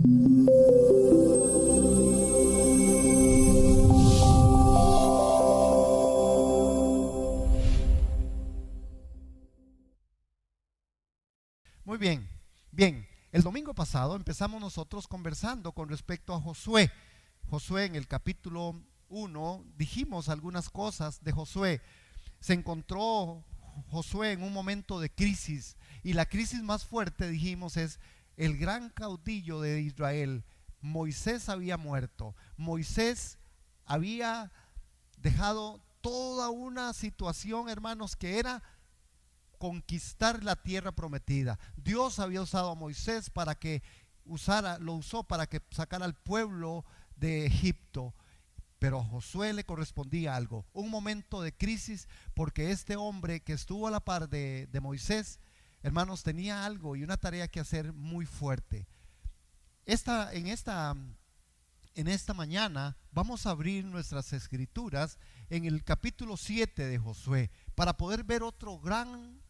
Muy bien, bien. El domingo pasado empezamos nosotros conversando con respecto a Josué. Josué en el capítulo 1 dijimos algunas cosas de Josué. Se encontró Josué en un momento de crisis, y la crisis más fuerte, dijimos, es el gran caudillo de Israel. Moisés había muerto. Moisés había dejado toda una situación, hermanos, que era conquistar la tierra prometida. Dios había usado a Moisés para que lo usó para que sacara al pueblo de Egipto. Pero a Josué le correspondía algo, un momento de crisis, porque este hombre que estuvo a la par de Moisés, hermanos, tenía algo y una tarea que hacer muy fuerte. En esta mañana vamos a abrir nuestras escrituras en el capítulo 7 de Josué para poder ver otro gran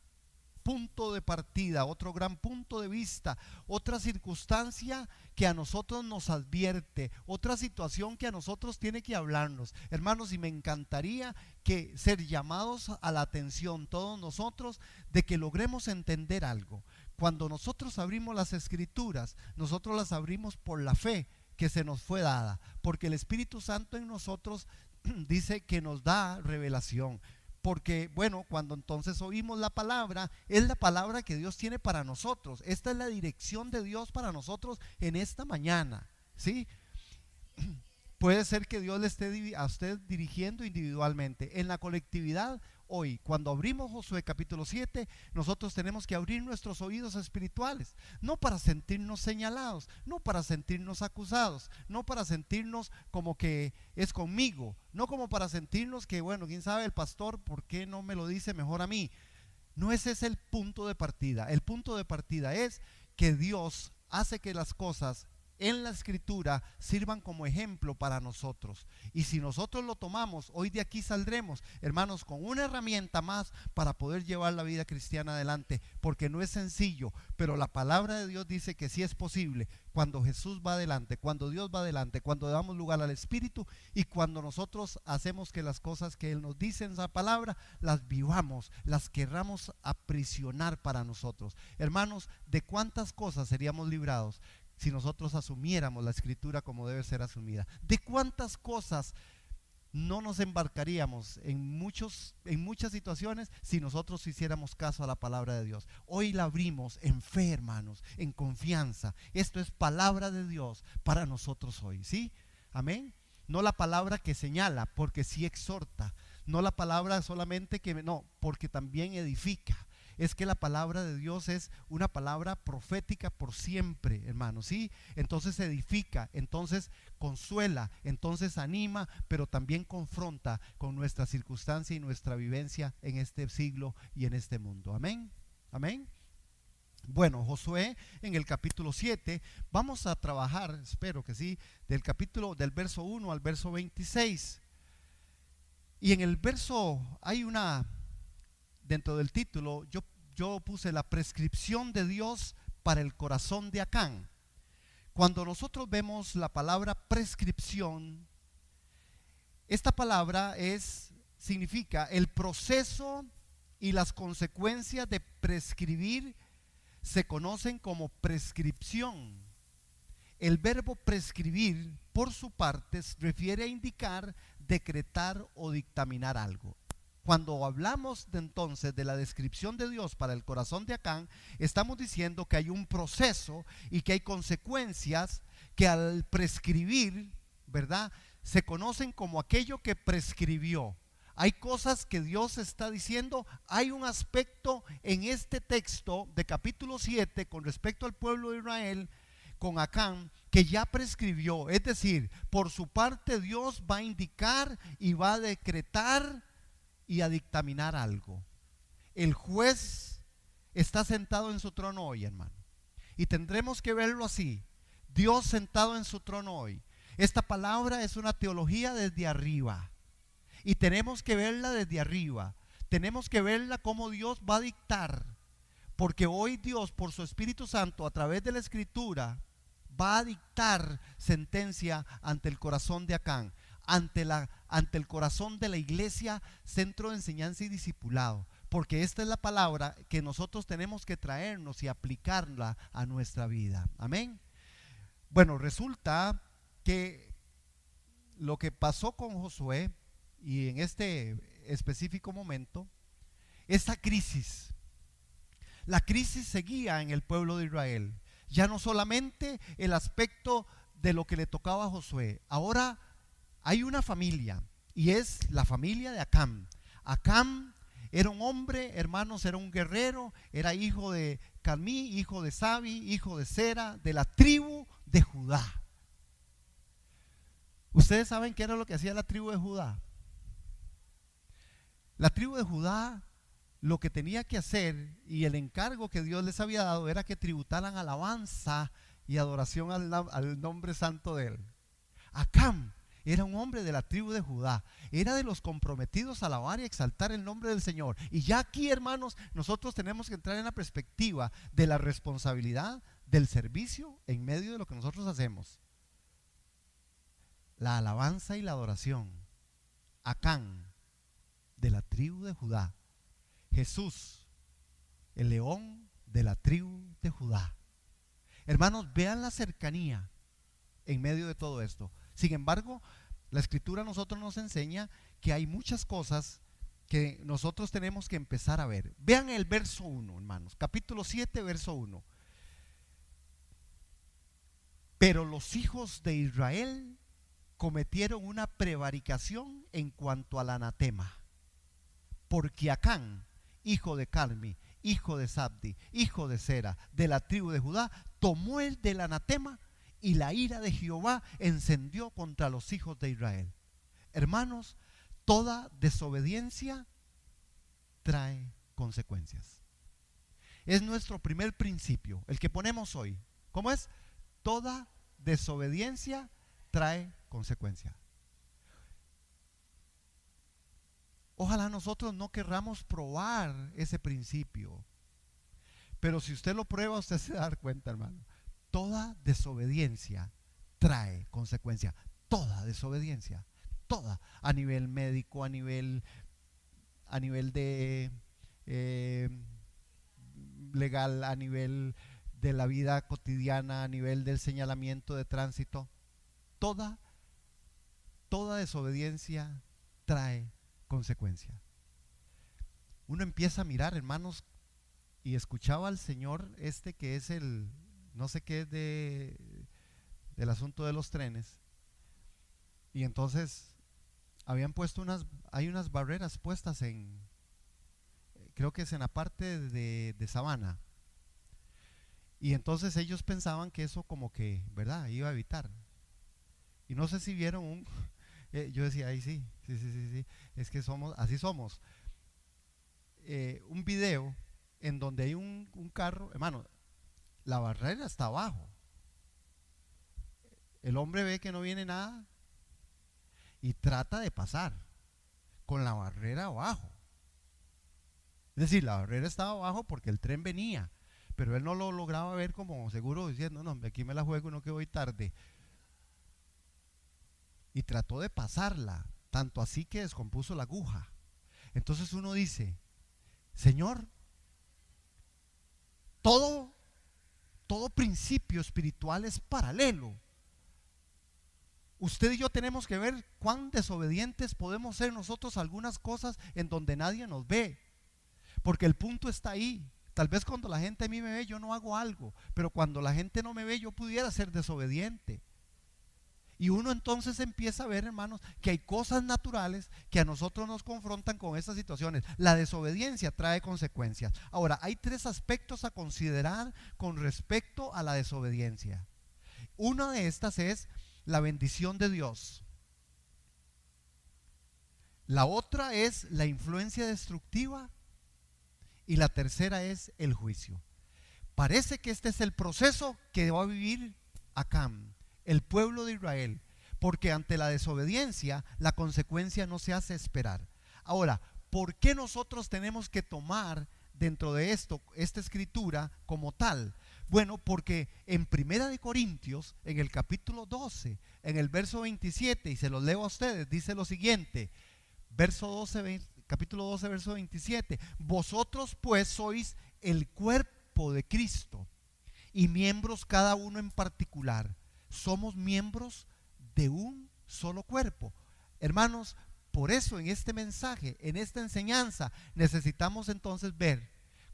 punto de partida, otro gran punto de vista, otra circunstancia que a nosotros nos advierte, otra situación que a nosotros tiene que hablarnos, hermanos. Y me encantaría que ser llamados a la atención todos nosotros, de que logremos entender algo. Cuando nosotros abrimos las escrituras, nosotros las abrimos por la fe que se nos fue dada, porque el Espíritu Santo en nosotros dice que nos da revelación. Porque bueno, cuando entonces oímos la palabra, es la palabra que Dios tiene para nosotros. Esta es la dirección de Dios para nosotros en esta mañana, ¿sí? Puede ser que Dios le esté a usted dirigiendo individualmente. En la colectividad, hoy, cuando abrimos Josué capítulo 7, nosotros tenemos que abrir nuestros oídos espirituales, no para sentirnos señalados, no para sentirnos acusados, no para sentirnos como que es conmigo, no como para sentirnos que, bueno, quién sabe el pastor, ¿por qué no me lo dice mejor a mí? No, ese es el punto de partida. El punto de partida es que Dios hace que las cosas en la escritura sirvan como ejemplo para nosotros, y si nosotros lo tomamos, hoy de aquí saldremos, hermanos, con una herramienta más para poder llevar la vida cristiana adelante, porque no es sencillo, pero la palabra de Dios dice que sí es posible cuando Jesús va adelante, cuando Dios va adelante, cuando damos lugar al Espíritu, y cuando nosotros hacemos que las cosas que Él nos dice en esa palabra las vivamos, las querramos aprisionar para nosotros. Hermanos, ¿de cuántas cosas seríamos librados si nosotros asumiéramos la escritura como debe ser asumida? ¿De cuántas cosas no nos embarcaríamos en muchas situaciones si nosotros hiciéramos caso a la palabra de Dios? Hoy la abrimos en fe, hermanos, en confianza. Esto es palabra de Dios para nosotros hoy, ¿sí? Amén. No la palabra que señala, porque sí exhorta. No la palabra solamente porque también edifica. Es que la palabra de Dios es una palabra profética por siempre, hermanos, ¿sí? Entonces edifica, entonces consuela, entonces anima, pero también confronta con nuestra circunstancia y nuestra vivencia en este siglo y en este mundo. Amén, amén. Bueno, Josué en el capítulo 7, vamos a trabajar, espero que sí, del verso 1 al verso 26. Y en el verso dentro del título, yo puse la prescripción de Dios para el corazón de Acán. Cuando nosotros vemos la palabra prescripción, esta palabra significa el proceso y las consecuencias de prescribir se conocen como prescripción. El verbo prescribir, por su parte, refiere a indicar, decretar o dictaminar algo. Cuando hablamos entonces de la descripción de Dios para el corazón de Acán, estamos diciendo que hay un proceso y que hay consecuencias que al prescribir, ¿verdad?, se conocen como aquello que prescribió. Hay cosas que Dios está diciendo. Hay un aspecto en este texto de capítulo 7 con respecto al pueblo de Israel, con Acán, que ya prescribió. Es decir, por su parte Dios va a indicar y va a decretar y a dictaminar algo. El juez está sentado en su trono hoy, hermano, y tendremos que verlo así. Dios sentado en su trono hoy. Esta palabra es una teología desde arriba, y tenemos que verla desde arriba. Tenemos que verla como Dios va a dictar, porque hoy Dios, por su Espíritu Santo, a través de la Escritura, va a dictar sentencia ante el corazón de Acán, ante el corazón de la iglesia, centro de enseñanza y discipulado, porque esta es la palabra que nosotros tenemos que traernos y aplicarla a nuestra vida. Amén. Bueno, resulta que lo que pasó con Josué, y en este específico momento, esta crisis, la crisis seguía en el pueblo de Israel. Ya no solamente el aspecto de lo que le tocaba a Josué, ahora hay una familia, y es la familia de Acán. Acán era un hombre, hermanos, era un guerrero, era hijo de Carmí, hijo de Sabi, hijo de Sera, de la tribu de Judá. ¿Ustedes saben qué era lo que hacía la tribu de Judá? La tribu de Judá lo que tenía que hacer, y el encargo que Dios les había dado, era que tributaran alabanza y adoración al nombre santo de él. Acán era un hombre de la tribu de Judá, era de los comprometidos a alabar y exaltar el nombre del Señor. Y ya aquí, hermanos, nosotros tenemos que entrar en la perspectiva de la responsabilidad del servicio en medio de lo que nosotros hacemos. La alabanza y la adoración. Acán, de la tribu de Judá. Jesús, el león de la tribu de Judá. Hermanos, vean la cercanía en medio de todo esto. Sin embargo, la escritura a nosotros nos enseña que hay muchas cosas que nosotros tenemos que empezar a ver. Vean el verso 1, hermanos, capítulo 7, verso 1. Pero los hijos de Israel cometieron una prevaricación en cuanto al anatema, porque Acán, hijo de Carmi, hijo de Sabdi, hijo de Sera, de la tribu de Judá, tomó el del anatema, y la ira de Jehová encendió contra los hijos de Israel. Hermanos, toda desobediencia trae consecuencias. Es nuestro primer principio, el que ponemos hoy. ¿Cómo es? Toda desobediencia trae consecuencias. Ojalá nosotros no querramos probar ese principio, pero si usted lo prueba, usted se va a dar cuenta, hermano. Toda desobediencia trae consecuencias. Toda desobediencia, toda, a nivel médico, a nivel de legal, a nivel de la vida cotidiana, a nivel del señalamiento de tránsito. Toda desobediencia trae consecuencia. Uno empieza a mirar, hermanos, y escuchaba al Señor que es el, no sé qué es del asunto de los trenes, y entonces habían puesto hay unas barreras puestas creo que es en la parte de Sabana, y entonces ellos pensaban que eso como que, ¿verdad?, iba a evitar. Y no sé si vieron yo decía, ahí sí, es que así somos. Un video en donde hay un carro, hermano, la barrera está abajo. El hombre ve que no viene nada y trata de pasar con la barrera abajo. Es decir, la barrera estaba abajo porque el tren venía, pero él no lo lograba ver, como seguro diciendo, no, aquí me la juego, no, que voy tarde. Y trató de pasarla, tanto así que descompuso la aguja. Entonces uno dice, Señor, todo principio espiritual es paralelo. Usted y yo tenemos que ver cuán desobedientes podemos ser nosotros a algunas cosas en donde nadie nos ve, porque el punto está ahí. Tal vez cuando la gente a mí me ve, yo no hago algo, pero cuando la gente no me ve, yo pudiera ser desobediente. Y uno entonces empieza a ver, hermanos, que hay cosas naturales que a nosotros nos confrontan con estas situaciones. La desobediencia trae consecuencias. Ahora, hay 3 aspectos a considerar con respecto a la desobediencia. Una de estas es la bendición de Dios. La otra es la influencia destructiva. Y la tercera es el juicio. Parece que este es el proceso que va a vivir Acán, el pueblo de Israel, porque ante la desobediencia la consecuencia no se hace esperar. Ahora, ¿por qué nosotros tenemos que tomar dentro de esta escritura como tal? Bueno, porque en Primera de Corintios, en el capítulo 12, en el verso 27, y se los leo a ustedes, dice lo siguiente, capítulo 12, verso 27, vosotros pues sois el cuerpo de Cristo y miembros cada uno en particular. Somos miembros de un solo cuerpo. Hermanos, por eso en este mensaje, en esta enseñanza, necesitamos entonces ver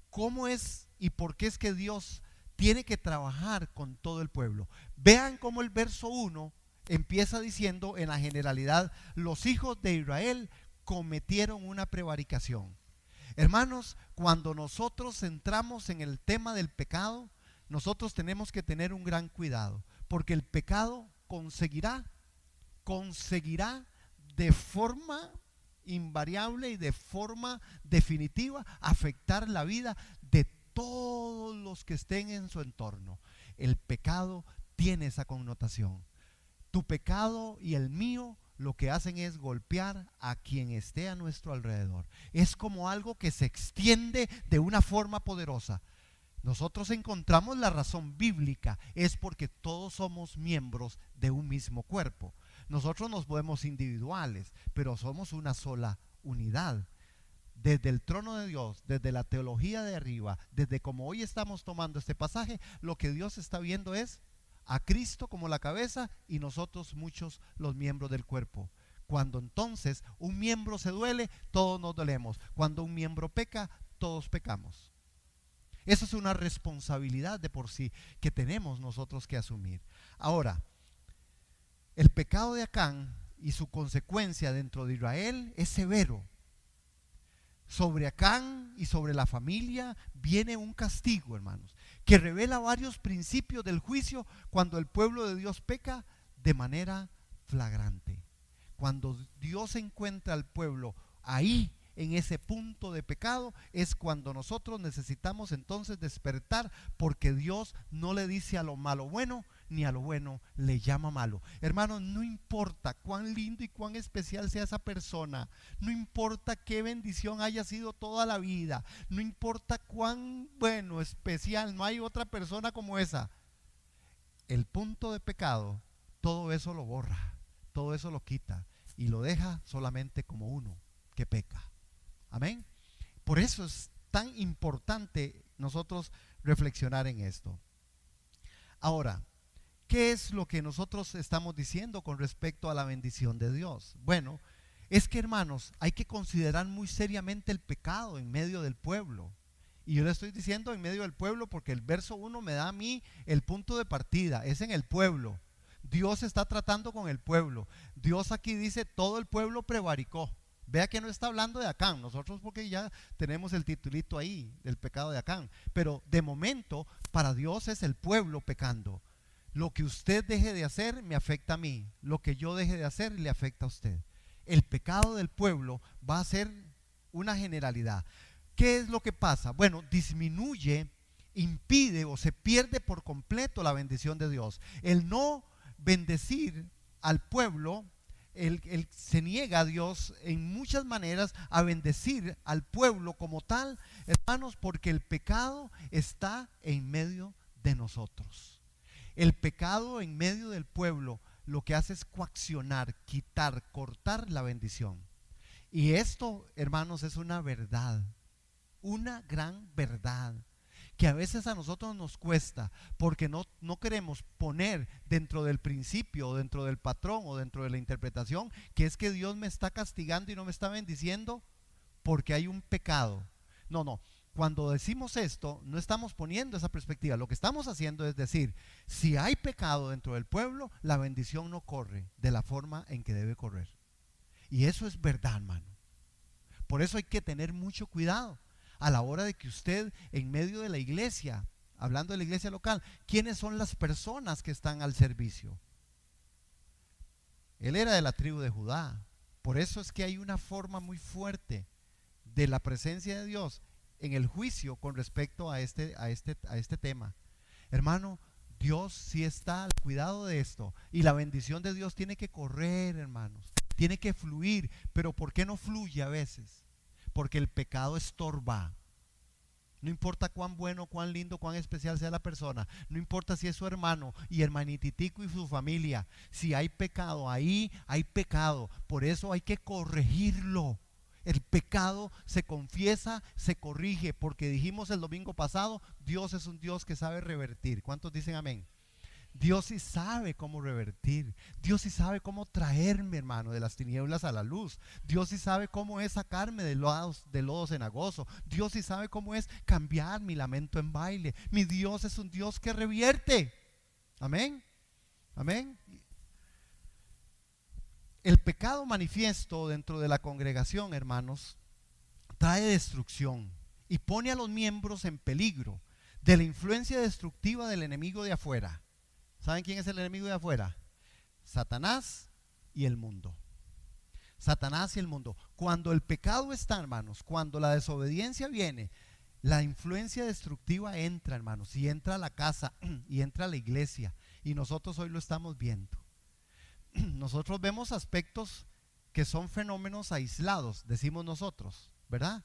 cómo es y por qué es que Dios tiene que trabajar con todo el pueblo. Vean cómo el verso 1 empieza diciendo en la generalidad, los hijos de Israel cometieron una prevaricación. Hermanos, cuando nosotros entramos en el tema del pecado, nosotros tenemos que tener un gran cuidado, porque el pecado conseguirá de forma invariable y de forma definitiva afectar la vida de todos los que estén en su entorno. El pecado tiene esa connotación. Tu pecado y el mío lo que hacen es golpear a quien esté a nuestro alrededor. Es como algo que se extiende de una forma poderosa. Nosotros encontramos la razón bíblica, es porque todos somos miembros de un mismo cuerpo. Nosotros nos vemos individuales, pero somos una sola unidad. Desde el trono de Dios, desde la teología de arriba, desde como hoy estamos tomando este pasaje, lo que Dios está viendo es a Cristo como la cabeza y nosotros muchos los miembros del cuerpo. Cuando entonces un miembro se duele, todos nos dolemos. Cuando un miembro peca, todos pecamos. Eso es una responsabilidad de por sí que tenemos nosotros que asumir. Ahora, el pecado de Acán y su consecuencia dentro de Israel es severo. Sobre Acán y sobre la familia viene un castigo, hermanos, que revela varios principios del juicio cuando el pueblo de Dios peca de manera flagrante. Cuando Dios encuentra al pueblo ahí, en ese punto de pecado, es cuando nosotros necesitamos entonces despertar, porque Dios no le dice a lo malo bueno, ni a lo bueno le llama malo. Hermanos, no importa cuán lindo y cuán especial sea esa persona, no importa qué bendición haya sido toda la vida, no importa cuán bueno, especial, no hay otra persona como esa. El punto de pecado, todo eso lo borra, todo eso lo quita y lo deja solamente como uno que peca. Amén. Por eso es tan importante nosotros reflexionar en esto. Ahora, ¿qué es lo que nosotros estamos diciendo con respecto a la bendición de Dios? Bueno, es que, hermanos, hay que considerar muy seriamente el pecado en medio del pueblo. Y yo le estoy diciendo en medio del pueblo porque el verso 1 me da a mí el punto de partida, es en el pueblo. Dios está tratando con el pueblo. Dios aquí dice todo el pueblo prevaricó. Vea que no está hablando de Acán, nosotros porque ya tenemos el titulito ahí del pecado de Acán, pero de momento para Dios es el pueblo pecando. Lo que usted deje de hacer me afecta a mí, lo que yo deje de hacer le afecta a usted. El pecado del pueblo va a ser una generalidad. ¿Qué es lo que pasa? Bueno, disminuye, impide o se pierde por completo la bendición de Dios. El no bendecir al pueblo, él se niega a Dios en muchas maneras a bendecir al pueblo como tal, hermanos, porque el pecado está en medio de nosotros. El pecado en medio del pueblo lo que hace es coaccionar, quitar, cortar la bendición. Y esto, hermanos, es una verdad, una gran verdad, que a veces a nosotros nos cuesta porque no queremos poner dentro del principio o dentro del patrón o dentro de la interpretación que es que Dios me está castigando y no me está bendiciendo porque hay un pecado. No, cuando decimos esto no estamos poniendo esa perspectiva, lo que estamos haciendo es decir, si hay pecado dentro del pueblo, la bendición no corre de la forma en que debe correr. Y eso es verdad, hermano. Por eso hay que tener mucho cuidado a la hora de que usted en medio de la iglesia, hablando de la iglesia local, ¿quiénes son las personas que están al servicio? Él era de la tribu de Judá. Por eso es que hay una forma muy fuerte de la presencia de Dios en el juicio con respecto a este tema. Hermano, Dios sí está al cuidado de esto y la bendición de Dios tiene que correr, hermanos, tiene que fluir. Pero ¿por qué no fluye a veces? Porque el pecado estorba. No importa cuán bueno, cuán lindo, cuán especial sea la persona. No importa si es su hermano y hermanititico y su familia. Si hay pecado, ahí hay pecado. Por eso hay que corregirlo. El pecado se confiesa, se corrige. Porque dijimos el domingo pasado, Dios es un Dios que sabe revertir. ¿Cuántos dicen amén? Dios sí sabe cómo revertir. Dios sí sabe cómo traerme, hermano, de las tinieblas a la luz. Dios sí sabe cómo es sacarme de lodo cenagoso. Dios sí sabe cómo es cambiar mi lamento en baile. Mi Dios es un Dios que revierte. Amén. Amén. El pecado manifiesto dentro de la congregación, hermanos, trae destrucción y pone a los miembros en peligro de la influencia destructiva del enemigo de afuera. ¿Saben quién es el enemigo de afuera? Satanás y el mundo. Satanás y el mundo. Cuando el pecado está, hermanos, cuando la desobediencia viene, la influencia destructiva entra, hermanos, y entra a la casa y entra a la iglesia. Y nosotros hoy lo estamos viendo. Nosotros vemos aspectos que son fenómenos aislados, decimos nosotros, ¿verdad?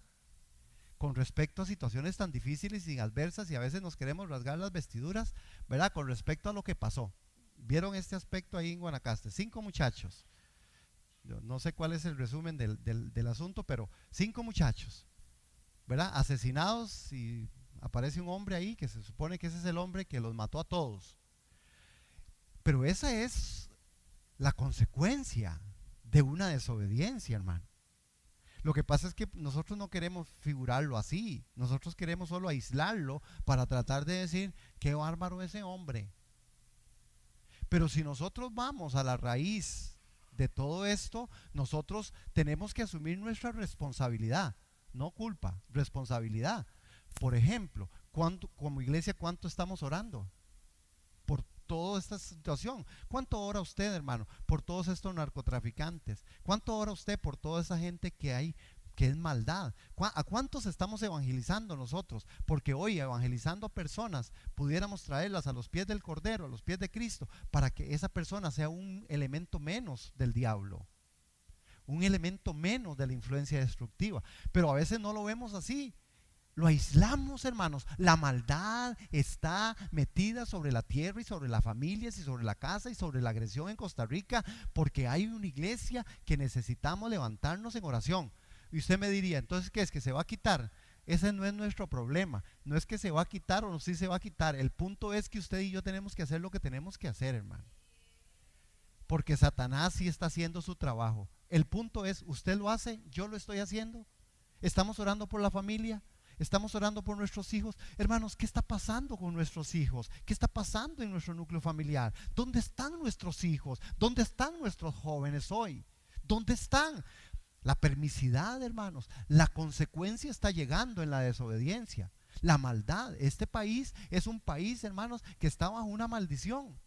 Con respecto a situaciones tan difíciles y adversas, y a veces nos queremos rasgar las vestiduras, ¿verdad? Con respecto a lo que pasó. ¿Vieron este aspecto ahí en Guanacaste? 5 muchachos. Yo no sé cuál es el resumen del asunto, pero 5 muchachos, ¿verdad? Asesinados, y aparece un hombre ahí que se supone que ese es el hombre que los mató a todos. Pero esa es la consecuencia de una desobediencia, hermano. Lo que pasa es que nosotros no queremos figurarlo así. Nosotros queremos solo aislarlo para tratar de decir qué bárbaro ese hombre. Pero si nosotros vamos a la raíz de todo esto, nosotros tenemos que asumir nuestra responsabilidad, no culpa, responsabilidad. Por ejemplo, como iglesia, ¿cuánto estamos orando por toda esta situación? ¿Cuánto ora usted, hermano, por todos estos narcotraficantes? ¿Cuánto ora usted por toda esa gente que hay, que es maldad? ¿A cuántos estamos evangelizando nosotros? Porque hoy, evangelizando a personas, pudiéramos traerlas a los pies del Cordero, a los pies de Cristo, para que esa persona sea un elemento menos del diablo, un elemento menos de la influencia destructiva. Pero a veces no lo vemos así. Lo aislamos, hermanos. La maldad está metida sobre la tierra y sobre las familias y sobre la casa y sobre la agresión en Costa Rica, porque hay una iglesia que necesitamos levantarnos en oración. Y usted me diría, entonces, ¿qué es? ¿Que se va a quitar? Ese no es nuestro problema. No es que se va a quitar o no, sí se va a quitar. El punto es que usted y yo tenemos que hacer lo que tenemos que hacer, hermano. Porque Satanás sí está haciendo su trabajo. El punto es, usted lo hace, yo lo estoy haciendo. Estamos orando por la familia. Estamos orando por nuestros hijos. Hermanos, ¿qué está pasando con nuestros hijos? ¿Qué está pasando en nuestro núcleo familiar? ¿Dónde están nuestros hijos? ¿Dónde están nuestros jóvenes hoy? ¿Dónde están? La permisidad, hermanos, la consecuencia está llegando en la desobediencia, la maldad. Este país es un país, hermanos, que está bajo una maldición.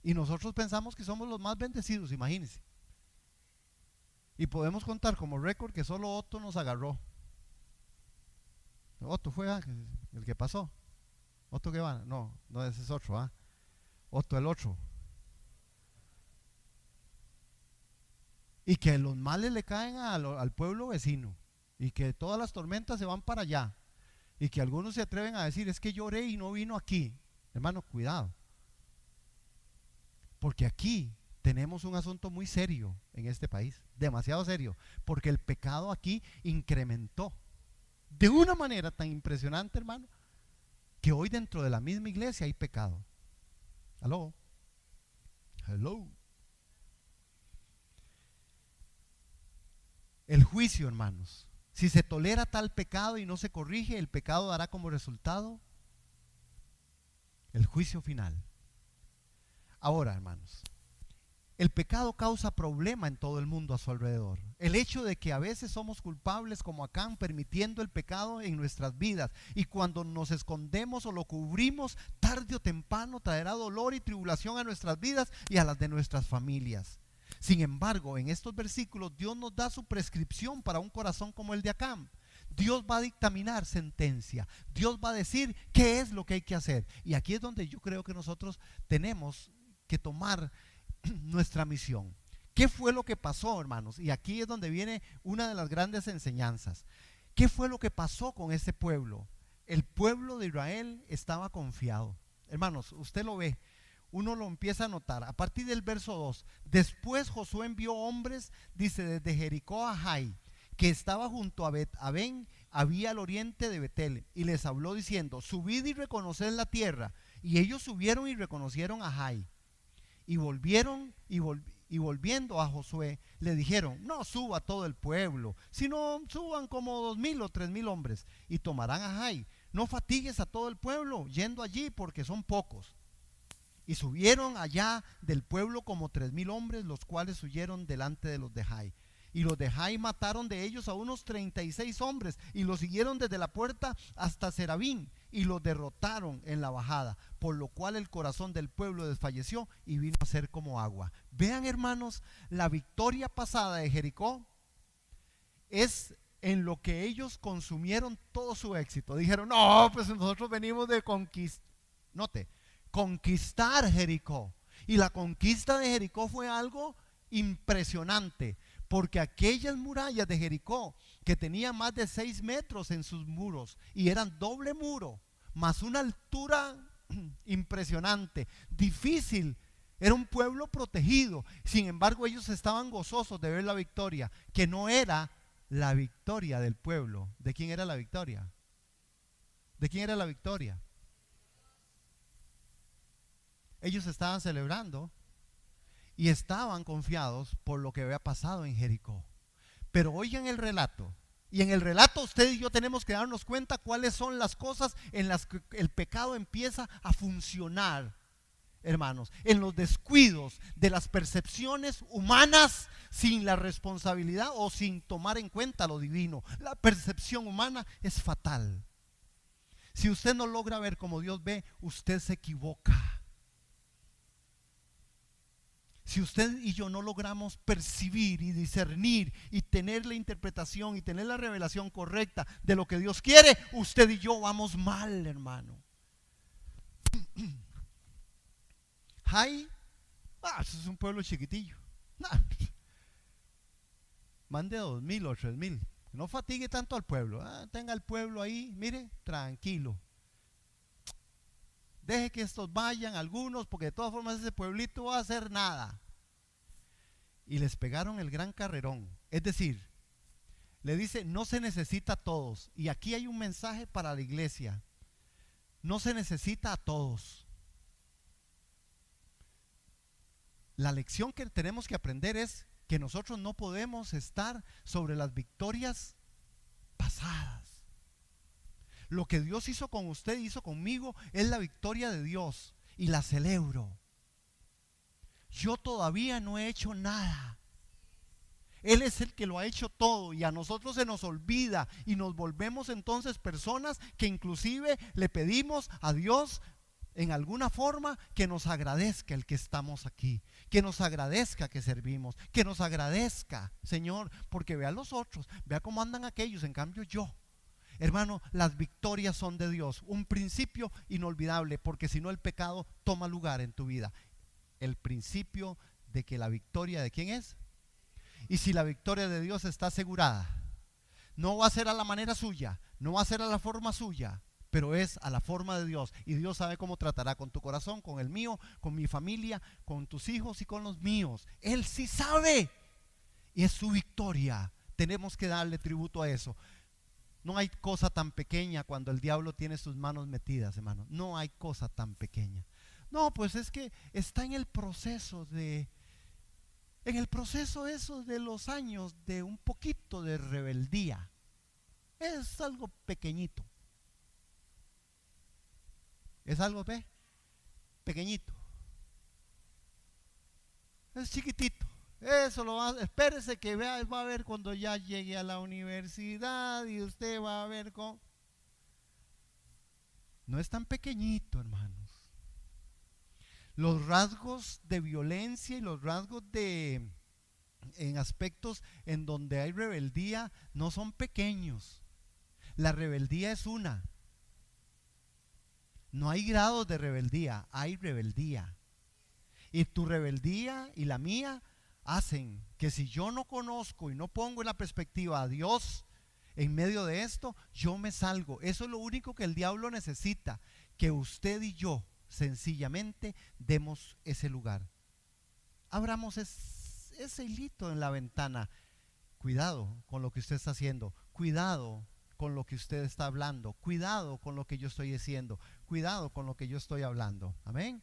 Y nosotros pensamos que somos los más bendecidos, imagínense. Y podemos contar como récord que solo Otto nos agarró. Otto fue el que pasó. Otto que va, no ese es otro, Otto el otro. Y que los males le caen al pueblo vecino, y que todas las tormentas se van para allá, y que algunos se atreven a decir, es que lloré y no vino aquí. Hermano, cuidado, porque aquí tenemos un asunto muy serio en este país, demasiado serio, porque el pecado aquí incrementó de una manera tan impresionante, hermano, que hoy dentro de la misma iglesia hay pecado. Hello. El juicio, hermanos. Si se tolera tal pecado y no se corrige, el pecado dará como resultado el juicio final. Ahora, hermanos, el pecado causa problema en todo el mundo a su alrededor. El hecho de que a veces somos culpables como Acán, permitiendo el pecado en nuestras vidas, y cuando nos escondemos o lo cubrimos, tarde o temprano traerá dolor y tribulación a nuestras vidas y a las de nuestras familias. Sin embargo, en estos versículos Dios nos da su prescripción para un corazón como el de Acán. Dios va a dictaminar sentencia. Dios va a decir qué es lo que hay que hacer. Y aquí es donde yo creo que nosotros tenemos que tomar nuestra misión. ¿Qué fue lo que pasó, hermanos? Y aquí es donde viene una de las grandes enseñanzas. ¿Qué fue lo que pasó con ese pueblo? el pueblo de Israel estaba confiado. Hermanos, usted lo ve, uno lo empieza a notar. A partir del verso 2, después Josué envió hombres, dice, desde Jericó a Jai, que estaba junto a Bet-Aven, había al oriente de Betel, y les habló diciendo, subid y reconoced la tierra. Y ellos subieron y reconocieron a Jai. Y volvieron y volviendo a Josué, le dijeron, no suba todo el pueblo, sino suban como 2000 o 3000 hombres, y tomarán a Jai. No fatigues a todo el pueblo yendo allí, porque son pocos. Y subieron allá del pueblo como 3000 hombres, los cuales huyeron delante de los de Jai. Y los de Jai mataron de ellos a unos 36 hombres, y los siguieron desde la puerta hasta Serabín, y los derrotaron en la bajada, por lo cual el corazón del pueblo desfalleció y vino a ser como agua. Vean, hermanos, la victoria pasada de Jericó es en lo que ellos consumieron todo su éxito. Dijeron, no, pues nosotros venimos de conquistar Jericó. Y la conquista de Jericó fue algo impresionante, porque aquellas murallas de Jericó, que tenían más de 6 metros en sus muros, y eran doble muro, más una altura impresionante, difícil, era un pueblo protegido. Sin embargo, ellos estaban gozosos de ver la victoria, que no era la victoria del pueblo. ¿De quién era la victoria? ¿De quién era la victoria? Ellos estaban celebrando y estaban confiados por lo que había pasado en Jericó. Pero oigan el relato. Y en el relato usted y yo tenemos que darnos cuenta cuáles son las cosas en las que el pecado empieza a funcionar, hermanos. En los descuidos de las percepciones humanas, sin la responsabilidad o sin tomar en cuenta lo divino. La percepción humana es fatal. Si usted no logra ver como Dios ve, usted se equivoca. Si usted y yo no logramos percibir y discernir y tener la interpretación y tener la revelación correcta de lo que Dios quiere, usted y yo vamos mal, hermano. Jai, eso es un pueblo chiquitillo. Mande 2000 o 3000. No fatigue tanto al pueblo. Tenga el pueblo ahí, mire, tranquilo. Deje que estos vayan algunos, porque de todas formas ese pueblito va a hacer nada. Y les pegaron el gran carrerón. Es decir, le dice, no se necesita a todos. Y aquí hay un mensaje para la iglesia. No se necesita a todos. La lección que tenemos que aprender es que nosotros no podemos estar sobre las victorias pasadas. Lo que Dios hizo con usted, hizo conmigo, es la victoria de Dios y la celebro. Yo todavía no he hecho nada. Él es el que lo ha hecho todo, y a nosotros se nos olvida y nos volvemos entonces personas que inclusive le pedimos a Dios en alguna forma que nos agradezca el que estamos aquí, que nos agradezca que servimos, que nos agradezca, Señor, porque vea a los otros, vea cómo andan aquellos, en cambio yo. Hermano, las victorias son de Dios, un principio inolvidable, porque si no el pecado toma lugar en tu vida. El principio de que la victoria de quién es, y si la victoria de Dios está asegurada, no va a ser a la manera suya, no va a ser a la forma suya, pero es a la forma de Dios, y Dios sabe cómo tratará con tu corazón, con el mío, con mi familia, con tus hijos y con los míos. Él sí sabe, y es su victoria. Tenemos que darle tributo a eso. No hay cosa tan pequeña cuando el diablo tiene sus manos metidas, hermano. No hay cosa tan pequeña. No, pues es que está en el proceso eso de los años de un poquito de rebeldía. Es algo pequeñito. Es algo pequeñito. Es chiquitito. Eso lo va, espérese que va a ver cuando ya llegue a la universidad y usted va a ver cómo. No es tan pequeñito, hermanos. Los rasgos de violencia y los rasgos en aspectos en donde hay rebeldía no son pequeños. La rebeldía es una. No hay grados de rebeldía, hay rebeldía. Y tu rebeldía y la mía hacen que si yo no conozco y no pongo en la perspectiva a Dios, En medio de esto, yo me salgo. Eso es lo único que el diablo necesita, que usted y yo sencillamente demos ese lugar. Abramos ese hilito en la ventana. Cuidado con lo que usted está haciendo. Cuidado con lo que usted está hablando. Cuidado con lo que yo estoy diciendo. Cuidado con lo que yo estoy hablando. Amén.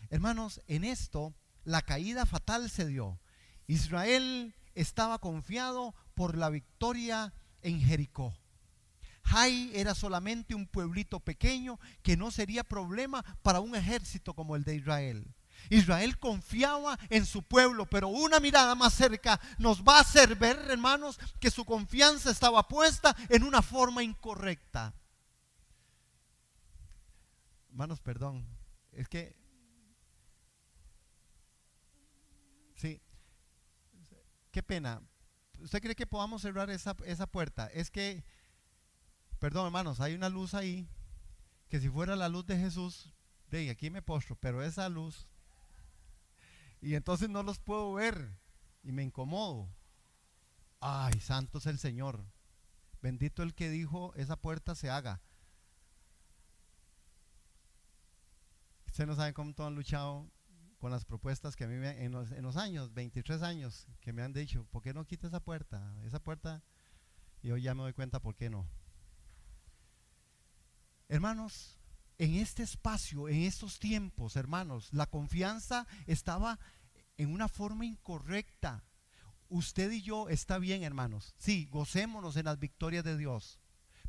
Hermanos, en esto la caída fatal se dio. Israel estaba confiado por la victoria en Jericó. Jai era solamente un pueblito pequeño que no sería problema para un ejército como el de Israel. Israel confiaba en su pueblo, pero una mirada más cerca nos va a hacer ver, hermanos, que su confianza estaba puesta en una forma incorrecta. Hermanos, perdón, es que sí, qué pena. ¿Usted cree que podamos cerrar esa puerta? Es que, perdón, hermanos, hay una luz ahí que si fuera la luz de Jesús, de aquí me postro, pero esa luz, y entonces no los puedo ver y me incomodo. Ay, santo es el Señor. Bendito el que dijo esa puerta se haga. Ustedes no saben cómo todos han luchado con las propuestas que a mí en los años, 23 años, que me han dicho, ¿por qué no quita esa puerta? Esa puerta, y hoy ya me doy cuenta por qué no. Hermanos, en este espacio, en estos tiempos, hermanos, la confianza estaba en una forma incorrecta. Usted y yo está bien, hermanos. Sí, gocémonos en las victorias de Dios,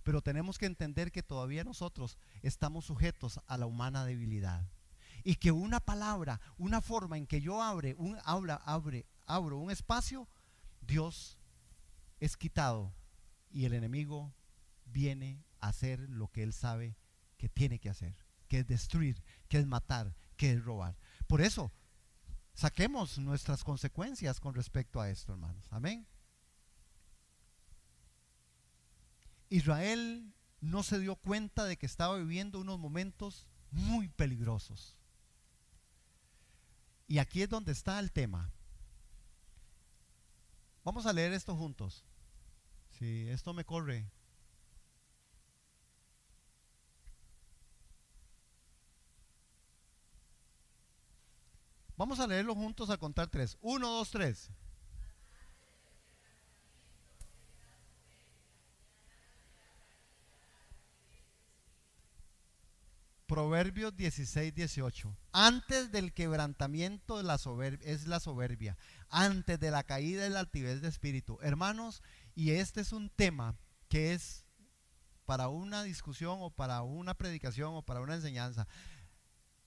pero tenemos que entender que todavía nosotros estamos sujetos a la humana debilidad. Y que una palabra, una forma en que yo abro un espacio, Dios es quitado y el enemigo viene a hacer lo que él sabe que tiene que hacer, que es destruir, que es matar, que es robar. Por eso, saquemos nuestras consecuencias con respecto a esto, hermanos. Amén. Israel no se dio cuenta de que estaba viviendo unos momentos muy peligrosos. Y aquí es donde está el tema. Vamos a leer esto juntos. Si esto me corre. Vamos a leerlo juntos a contar 3. 1, 2, 3. Proverbios 16, 18. Antes del quebrantamiento de es la soberbia. Antes de la caída es la altivez de espíritu. Hermanos, y este es un tema que es para una discusión o para una predicación o para una enseñanza.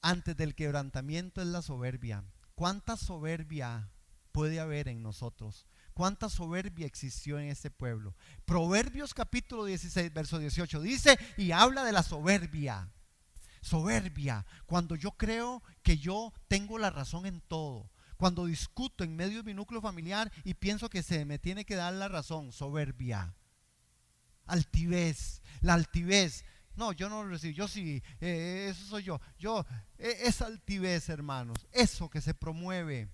Antes del quebrantamiento es la soberbia. ¿Cuánta soberbia puede haber en nosotros? ¿Cuánta soberbia existió en este pueblo? Proverbios capítulo 16, verso 18 dice y habla de la soberbia. Soberbia, cuando yo creo que yo tengo la razón en todo. Cuando discuto en medio de mi núcleo familiar y pienso que se me tiene que dar la razón. Soberbia. Altivez, la altivez. No, yo no lo recibo, yo sí, eso soy yo. Esa altivez, hermanos, eso que se promueve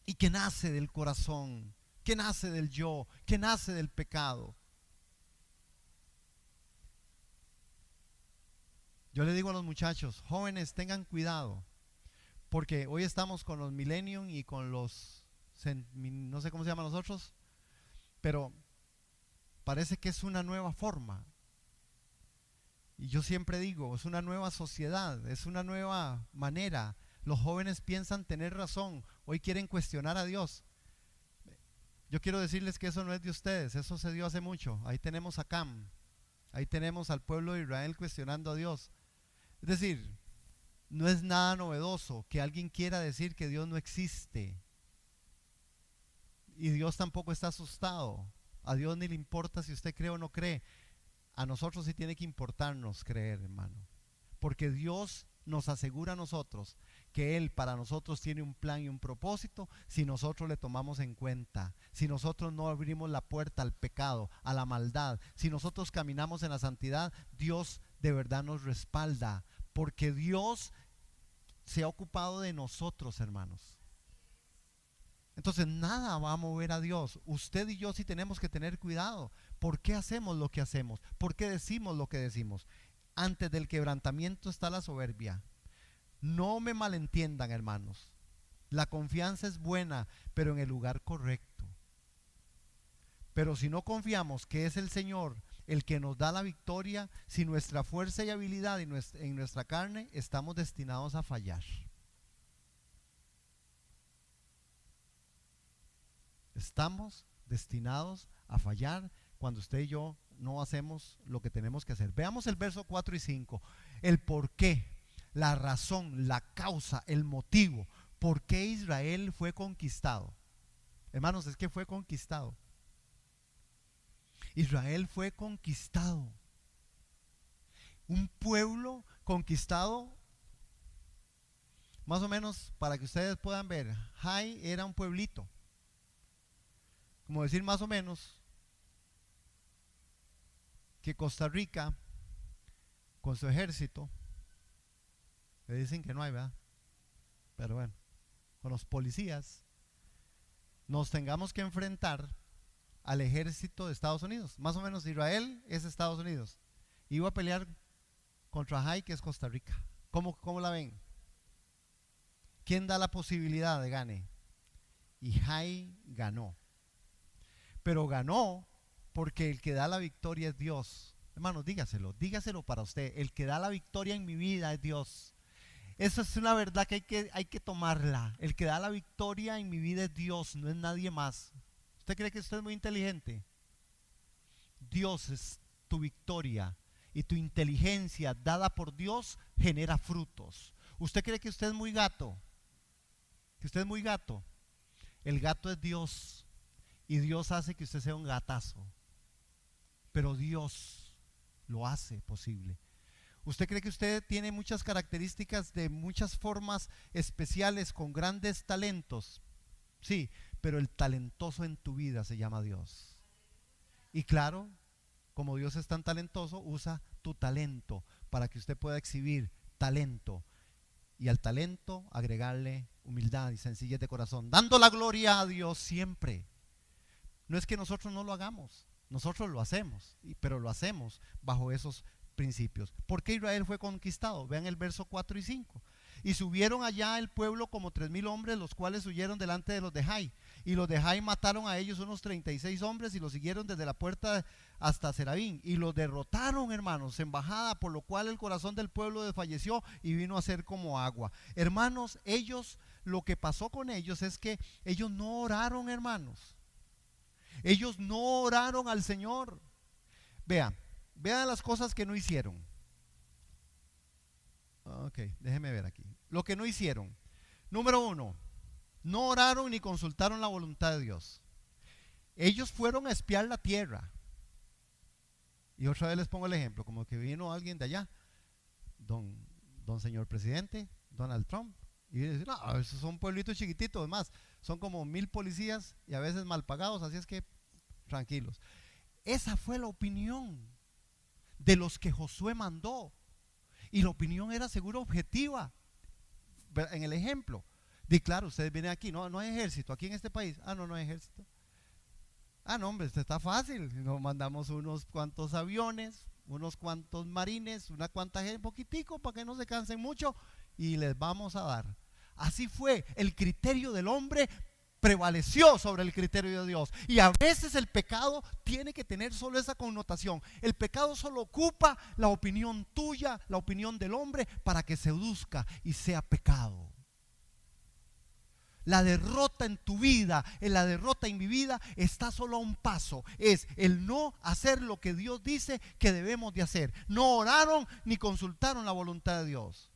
y que nace del corazón, que nace del yo, que nace del pecado. Yo le digo a los muchachos, jóvenes, tengan cuidado, porque hoy estamos con los millennium y con los, no sé cómo se llaman los otros, pero parece que es una nueva forma. Y yo siempre digo, es una nueva sociedad, es una nueva manera. Los jóvenes piensan tener razón, hoy quieren cuestionar a Dios. Yo quiero decirles que eso no es de ustedes, eso se dio hace mucho. Ahí tenemos a Cam, ahí tenemos al pueblo de Israel cuestionando a Dios. Es decir, no es nada novedoso que alguien quiera decir que Dios no existe. Y Dios tampoco está asustado. A Dios ni le importa si usted cree o no cree. A nosotros sí tiene que importarnos creer, hermano. Porque Dios nos asegura a nosotros que Él para nosotros tiene un plan y un propósito si nosotros le tomamos en cuenta, si nosotros no abrimos la puerta al pecado, a la maldad, si nosotros caminamos en la santidad, Dios de verdad nos respalda, porque Dios se ha ocupado de nosotros, hermanos. Entonces nada va a mover a Dios. Usted y yo sí tenemos que tener cuidado. ¿Por qué hacemos lo que hacemos? ¿Por qué decimos lo que decimos? Antes del quebrantamiento está la soberbia. No me malentiendan, hermanos. La confianza es buena, pero en el lugar correcto. Pero si no confiamos que es el Señor el que nos da la victoria, si nuestra fuerza y habilidad en nuestra carne, estamos destinados a fallar. Estamos destinados a fallar cuando usted y yo no hacemos lo que tenemos que hacer. Veamos el verso 4 y 5. El por qué, la razón, la causa, el motivo. ¿Por qué Israel fue conquistado? Hermanos, es que fue conquistado. Israel fue conquistado. Un pueblo conquistado, más o menos para que ustedes puedan ver. Jai era un pueblito, como decir más o menos que Costa Rica con su ejército, le dicen que no hay, ¿verdad? Pero bueno, con los policías nos tengamos que enfrentar al ejército de Estados Unidos. Más o menos Israel es Estados Unidos. Iba a pelear contra Jai, que es Costa Rica. ¿Cómo la ven? ¿Quién da la posibilidad de gane? Y Jai ganó. Pero ganó porque el que da la victoria es Dios. Hermanos, dígaselo para usted. El que da la victoria en mi vida es Dios. Esa es una verdad que hay que tomarla. El que da la victoria en mi vida es Dios, no es nadie más. ¿Usted cree que usted es muy inteligente? Dios es tu victoria y tu inteligencia dada por Dios genera frutos. ¿Usted cree que usted es muy gato? ¿Que usted es muy gato? El gato es Dios y Dios hace que usted sea un gatazo. Pero Dios lo hace posible. ¿Usted cree que usted tiene muchas características de muchas formas especiales con grandes talentos? Sí, pero el talentoso en tu vida se llama Dios. Y claro, como Dios es tan talentoso, usa tu talento para que usted pueda exhibir talento. Y al talento agregarle humildad y sencillez de corazón, dando la gloria a Dios siempre. No es que nosotros no lo hagamos, nosotros lo hacemos, pero lo hacemos bajo esos principios. ¿Por qué Israel fue conquistado? Vean el verso 4 y 5. Y subieron allá el pueblo como 3,000 hombres, los cuales huyeron delante de los de Jai. Y los de Jai mataron a ellos unos 36 hombres y los siguieron desde la puerta hasta Serabín. Y los derrotaron, hermanos, en bajada, por lo cual el corazón del pueblo desfalleció y vino a ser como agua. Hermanos, lo que pasó con ellos es que ellos no oraron, hermanos. Ellos no oraron al Señor. Vean las cosas que no hicieron. Ok, déjeme ver aquí. Lo que no hicieron. Número 1, no oraron ni consultaron la voluntad de Dios. Ellos fueron a espiar la tierra. Y otra vez les pongo el ejemplo, como que vino alguien de allá, don señor presidente, Donald Trump, y dice, no, esos son pueblitos chiquititos, más, son como 1,000 policías y a veces mal pagados, así es que tranquilos. Esa fue la opinión de los que Josué mandó. Y la opinión era seguro objetiva. En el ejemplo, di claro, ustedes vienen aquí, no hay ejército aquí en este país. No hay ejército. No, hombre, esto está fácil. Nos mandamos unos cuantos aviones, unos cuantos marines, una cuanta gente, poquitico para que no se cansen mucho y les vamos a dar. Así fue, el criterio del hombre prevaleció sobre el criterio de Dios. Y a veces el pecado tiene que tener solo esa connotación. El pecado solo ocupa la opinión tuya, la opinión del hombre, para que seduzca y sea pecado. La derrota en tu vida, la derrota en mi vida está solo a un paso. Es el no hacer lo que Dios dice que debemos de hacer. No oraron ni consultaron la voluntad de Dios.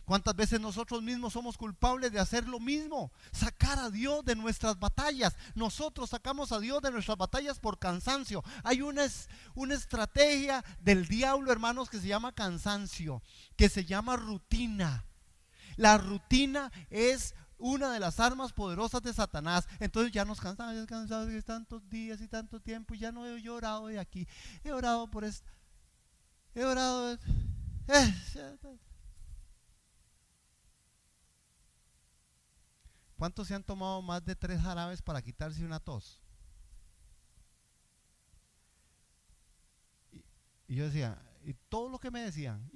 ¿Cuántas veces nosotros mismos somos culpables de hacer lo mismo? Sacar a Dios de nuestras batallas. Nosotros sacamos a Dios de nuestras batallas por cansancio. Hay una estrategia del diablo, hermanos, que se llama cansancio, que se llama rutina. La rutina es una de las armas poderosas de Satanás. Entonces ya nos cansamos de tantos días y tanto tiempo y ya no he orado de aquí. He orado por esto. He orado ¿Cuántos se han tomado más de 3 jarabes para quitarse una tos? Y yo decía, y todo lo que me decían,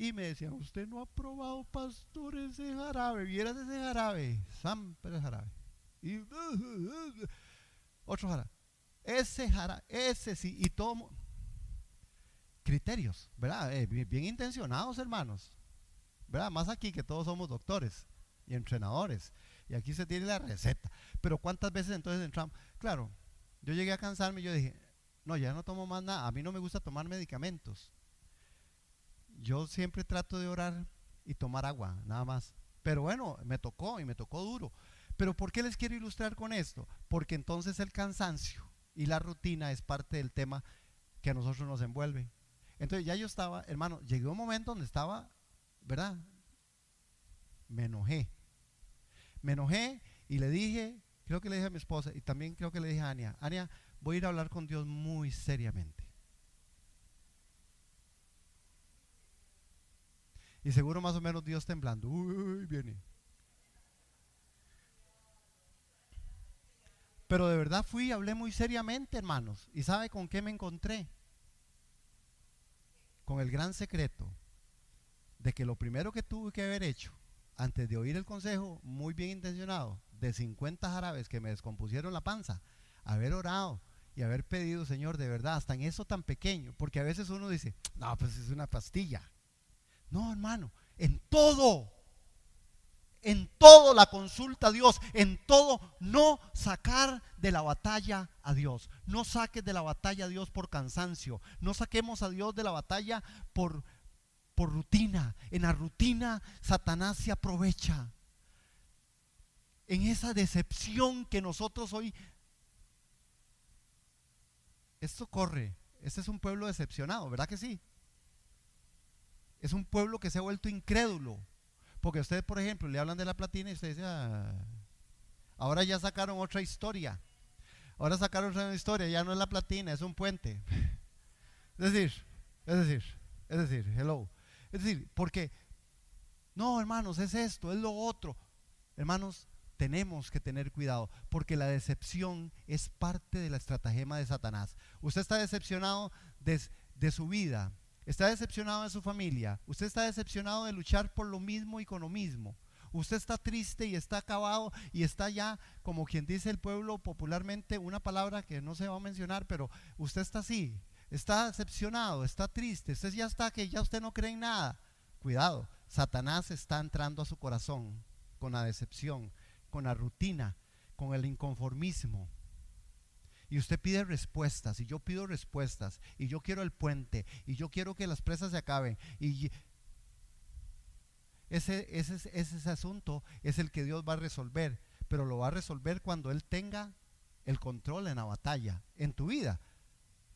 usted no ha probado, pastor, ese jarabe, vieras ese jarabe, siempre jarabe. Y otro jarabe, ese jarabe, ese sí, y todo criterios, ¿verdad? Bien intencionados, hermanos, ¿verdad? Más aquí que todos somos doctores y entrenadores, y aquí se tiene la receta. Pero ¿cuántas veces entonces entramos? Claro, yo llegué a cansarme y yo dije, no, ya no tomo más nada, a mí no me gusta tomar medicamentos. Yo siempre trato de orar y tomar agua, nada más. Pero bueno, me tocó y me tocó duro. Pero ¿por qué les quiero ilustrar con esto? Porque entonces el cansancio y la rutina es parte del tema que a nosotros nos envuelve. Entonces ya yo estaba, hermano, llegué a un momento donde estaba, ¿verdad? Me enojé y le dije, creo que le dije a mi esposa y también creo que le dije a Ania, Ania, voy a ir a hablar con Dios muy seriamente. Y seguro más o menos Dios temblando, uy, viene. Pero de verdad fui y hablé muy seriamente, hermanos. ¿Y sabe con qué me encontré? Con el gran secreto de que lo primero que tuve que haber hecho antes de oír el consejo muy bien intencionado de 50 jarabes que me descompusieron la panza, haber orado y haber pedido, Señor, de verdad, hasta en eso tan pequeño, porque a veces uno dice, no, pues es una pastilla. No, hermano, en todo la consulta a Dios, en todo, no sacar de la batalla a Dios. No saques de la batalla a Dios por cansancio. No saquemos a Dios de la batalla por rutina. En la rutina Satanás se aprovecha. En esa decepción que nosotros hoy, esto corre. Este es un pueblo decepcionado, ¿verdad que sí? Es un pueblo que se ha vuelto incrédulo. Porque ustedes, por ejemplo, le hablan de la platina y usted dice, ahora ya sacaron otra historia. Ahora sacaron otra historia, ya no es la platina, es un puente. Es decir, hello. Es decir, porque, no, hermanos, es esto, es lo otro. Hermanos, tenemos que tener cuidado, porque la decepción es parte de la estratagema de Satanás. Usted está decepcionado de su vida. Está decepcionado de su familia. Usted está decepcionado de luchar por lo mismo y con lo mismo. Usted está triste y está acabado y está ya, como quien dice el pueblo popularmente, una palabra que no se va a mencionar, pero usted está así, está decepcionado, está triste, usted ya está que ya usted no cree en nada. Cuidado, Satanás está entrando a su corazón con la decepción, con la rutina, con el inconformismo. Y usted pide respuestas, y yo pido respuestas, y yo quiero el puente, y yo quiero que las presas se acaben. Y ese asunto es el que Dios va a resolver, pero lo va a resolver cuando Él tenga el control en la batalla, en tu vida.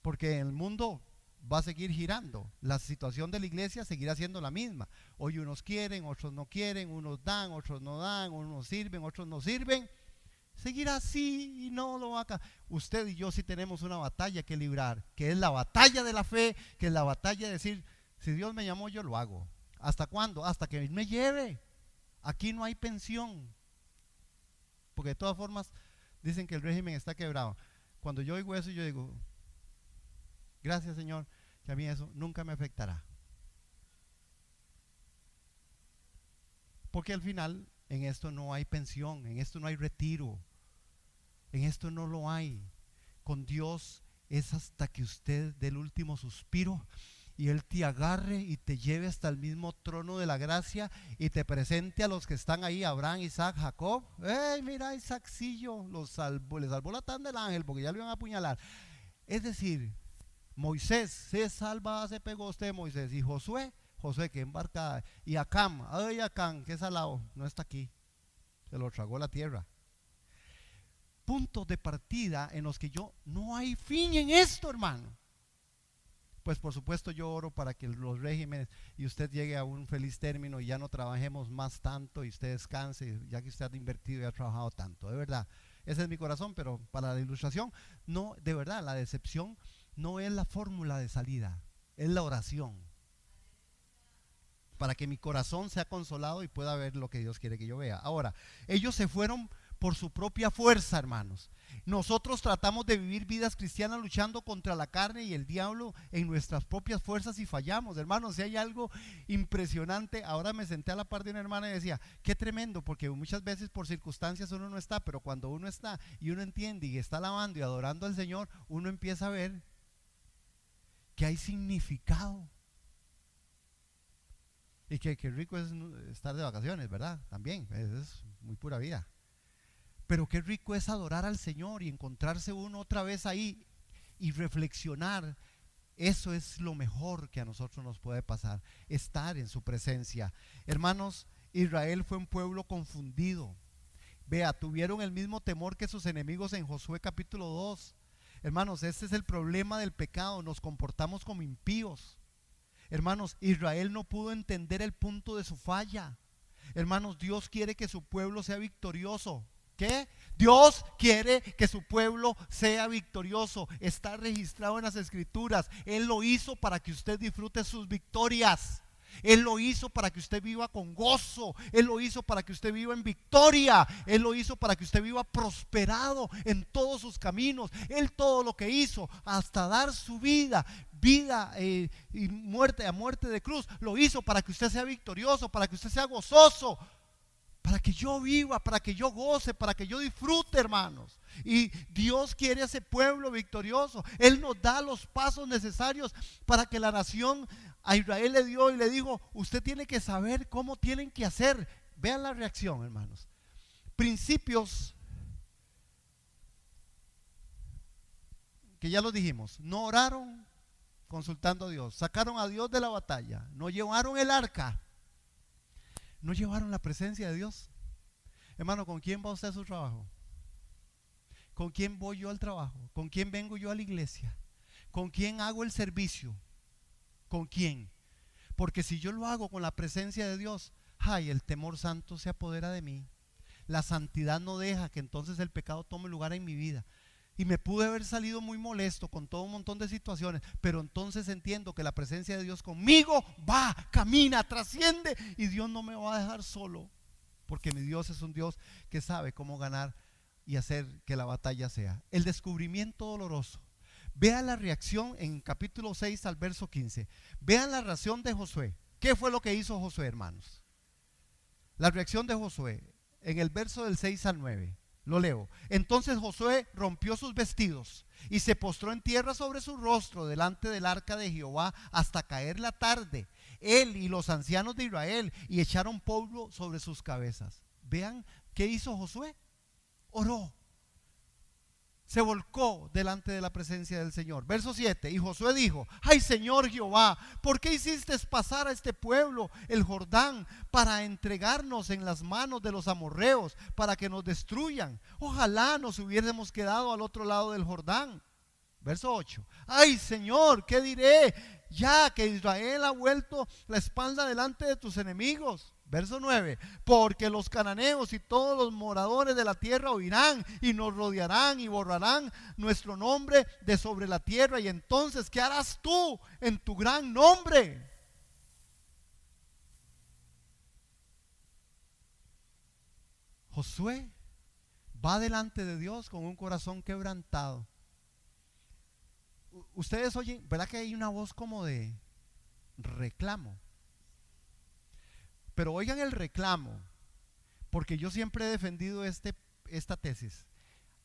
Porque el mundo va a seguir girando, la situación de la iglesia seguirá siendo la misma. Hoy unos quieren, otros no quieren, unos dan, otros no dan, unos sirven, otros no sirven. Seguirá así y no lo va a... Usted y yo sí tenemos una batalla que librar, que es la batalla de la fe, que es la batalla de decir, si Dios me llamó yo lo hago. ¿Hasta cuándo? Hasta que Él me lleve. Aquí no hay pensión. Porque de todas formas dicen que el régimen está quebrado. Cuando yo oigo eso yo digo, gracias Señor, que a mí eso nunca me afectará. Porque al final en esto no hay pensión, en esto no hay retiro. En esto no lo hay. Con Dios es hasta que usted dé el último suspiro y Él te agarre y te lleve hasta el mismo trono de la gracia y te presente a los que están ahí, Abraham, Isaac, Jacob. Mira, Isaacillo le salvó la tanda del ángel porque ya lo iban a apuñalar. Es decir, Moisés se salva, se pegó usted Moisés. Y Josué que embarcada. Y Acán, Acán, que salado, no está aquí, se lo tragó la tierra. Puntos de partida en los que no hay fin en esto, hermano. Pues por supuesto yo oro para que los regímenes y usted llegue a un feliz término y ya no trabajemos más tanto y usted descanse, ya que usted ha invertido y ha trabajado tanto, de verdad. Ese es mi corazón, pero para la ilustración, no, de verdad, la decepción no es la fórmula de salida, es la oración. Para que mi corazón sea consolado y pueda ver lo que Dios quiere que yo vea. Ahora, ellos se fueron por su propia fuerza, hermanos. Nosotros tratamos de vivir vidas cristianas luchando contra la carne y el diablo en nuestras propias fuerzas y fallamos. Hermanos, si hay algo impresionante, ahora me senté a la par de una hermana y decía, qué tremendo, porque muchas veces por circunstancias uno no está, pero cuando uno está y uno entiende y está alabando y adorando al Señor, uno empieza a ver que hay significado. Y que rico es estar de vacaciones, ¿verdad? También, es muy pura vida. Pero qué rico es adorar al Señor y encontrarse uno otra vez ahí y reflexionar. Eso es lo mejor que a nosotros nos puede pasar, estar en su presencia. Hermanos, Israel fue un pueblo confundido. Vea, tuvieron el mismo temor que sus enemigos en Josué capítulo 2. Hermanos, este es el problema del pecado, nos comportamos como impíos. Hermanos, Israel no pudo entender el punto de su falla. Hermanos, Dios quiere que su pueblo sea victorioso. ¿Qué? Dios quiere que su pueblo sea victorioso. Está registrado en las escrituras. Él lo hizo para que usted disfrute sus victorias. Él lo hizo para que usted viva con gozo. Él lo hizo para que usted viva en victoria. Él lo hizo para que usted viva prosperado en todos sus caminos. Él todo lo que hizo, hasta dar su vida y muerte a muerte de cruz, lo hizo para que usted sea victorioso, para que usted sea gozoso, para que yo viva, para que yo goce, para que yo disfrute, hermanos. Y Dios quiere a ese pueblo victorioso. Él nos da los pasos necesarios para que la nación, a Israel le dio y le dijo, usted tiene que saber cómo tienen que hacer. Vean la reacción, hermanos. Principios que ya los dijimos. No oraron consultando a Dios, sacaron a Dios de la batalla, no llevaron el arca, no llevaron la presencia de Dios. Hermano, ¿con quién va usted a su trabajo? ¿Con quién voy yo al trabajo? ¿Con quién vengo yo a la iglesia? ¿Con quién hago el servicio? ¿Con quién? Porque si yo lo hago con la presencia de Dios, ay, el temor santo se apodera de mí. La santidad no deja que entonces el pecado tome lugar en mi vida. Y me pude haber salido muy molesto con todo un montón de situaciones, pero entonces entiendo que la presencia de Dios conmigo va, camina, trasciende, y Dios no me va a dejar solo, porque mi Dios es un Dios que sabe cómo ganar y hacer que la batalla sea. El descubrimiento doloroso. Vean la reacción en capítulo 6 al verso 15. Vean la reacción de Josué. ¿Qué fue lo que hizo Josué, hermanos? La reacción de Josué en el verso del 6 al 9. Lo leo. Entonces Josué rompió sus vestidos y se postró en tierra sobre su rostro delante del arca de Jehová hasta caer la tarde, él y los ancianos de Israel, y echaron polvo sobre sus cabezas. Vean qué hizo Josué. Oró. Se volcó delante de la presencia del Señor. Verso 7. Y Josué dijo: ay, Señor Jehová, ¿por qué hiciste pasar a este pueblo el Jordán para entregarnos en las manos de los amorreos, para que nos destruyan? Ojalá nos hubiésemos quedado al otro lado del Jordán. Verso 8. Ay, Señor, ¿qué diré? Ya que Israel ha vuelto la espalda delante de tus enemigos. Verso 9. Porque los cananeos y todos los moradores de la tierra oirán y nos rodearán y borrarán nuestro nombre de sobre la tierra. Y entonces, ¿qué harás tú en tu gran nombre? Josué va delante de Dios con un corazón quebrantado. Ustedes oyen, ¿verdad que hay una voz como de reclamo? Pero oigan el reclamo, porque yo siempre he defendido esta tesis.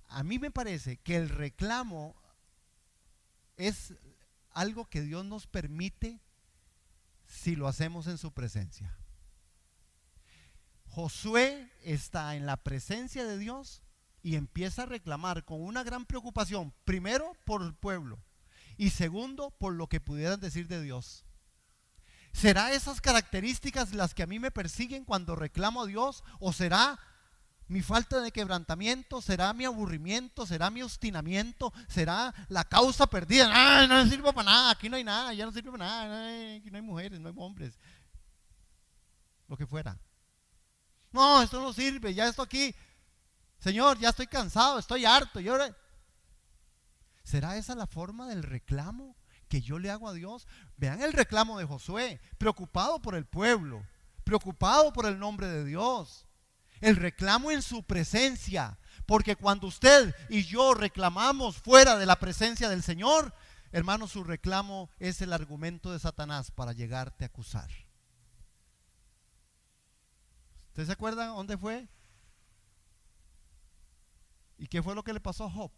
A mí me parece que el reclamo es algo que Dios nos permite si lo hacemos en su presencia. Josué está en la presencia de Dios y empieza a reclamar con una gran preocupación, primero por el pueblo y segundo por lo que pudieran decir de Dios. ¿Será esas características las que a mí me persiguen cuando reclamo a Dios? ¿O será mi falta de quebrantamiento? ¿Será mi aburrimiento? ¿Será mi obstinamiento? ¿Será la causa perdida? ¡Ay, no sirve para nada! Aquí no hay nada, ya no sirve para nada. Ay, aquí no hay mujeres, no hay hombres. Lo que fuera. No, esto no sirve, ya esto aquí. Señor, ya estoy cansado, estoy harto. ¿Será esa la forma del reclamo que yo le hago a Dios? Vean el reclamo de Josué, preocupado por el pueblo, preocupado por el nombre de Dios. el reclamo en su presencia. Porque cuando usted y yo reclamamos fuera de la presencia del Señor, hermano, su reclamo es el argumento de Satanás para llegarte a acusar. ¿Usted se acuerda dónde fue? ¿Y qué fue lo que le pasó a Job?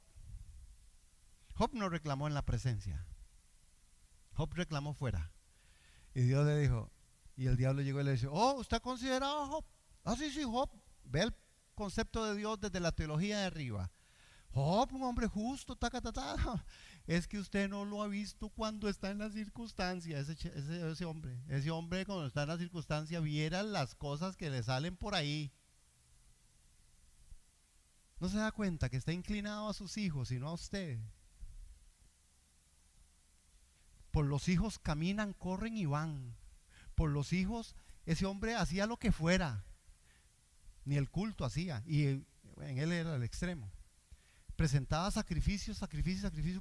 Job no reclamó en la presencia. Job reclamó fuera. Y Dios le dijo, y el diablo llegó y le dijo, oh, ¿usted ha considerado a Job? Ah, sí, sí, Job. Ve el concepto de Dios desde la teología de arriba. Job, un hombre justo, taca, ta, ta. Es que usted no lo ha visto cuando está en la circunstancia. Ese hombre cuando está en la circunstancia viera las cosas que le salen por ahí. No se da cuenta que está inclinado a sus hijos y no a usted. Por los hijos caminan, corren y van. Por los hijos, ese hombre hacía lo que fuera. Ni el culto hacía. Y en él era el extremo. Presentaba sacrificios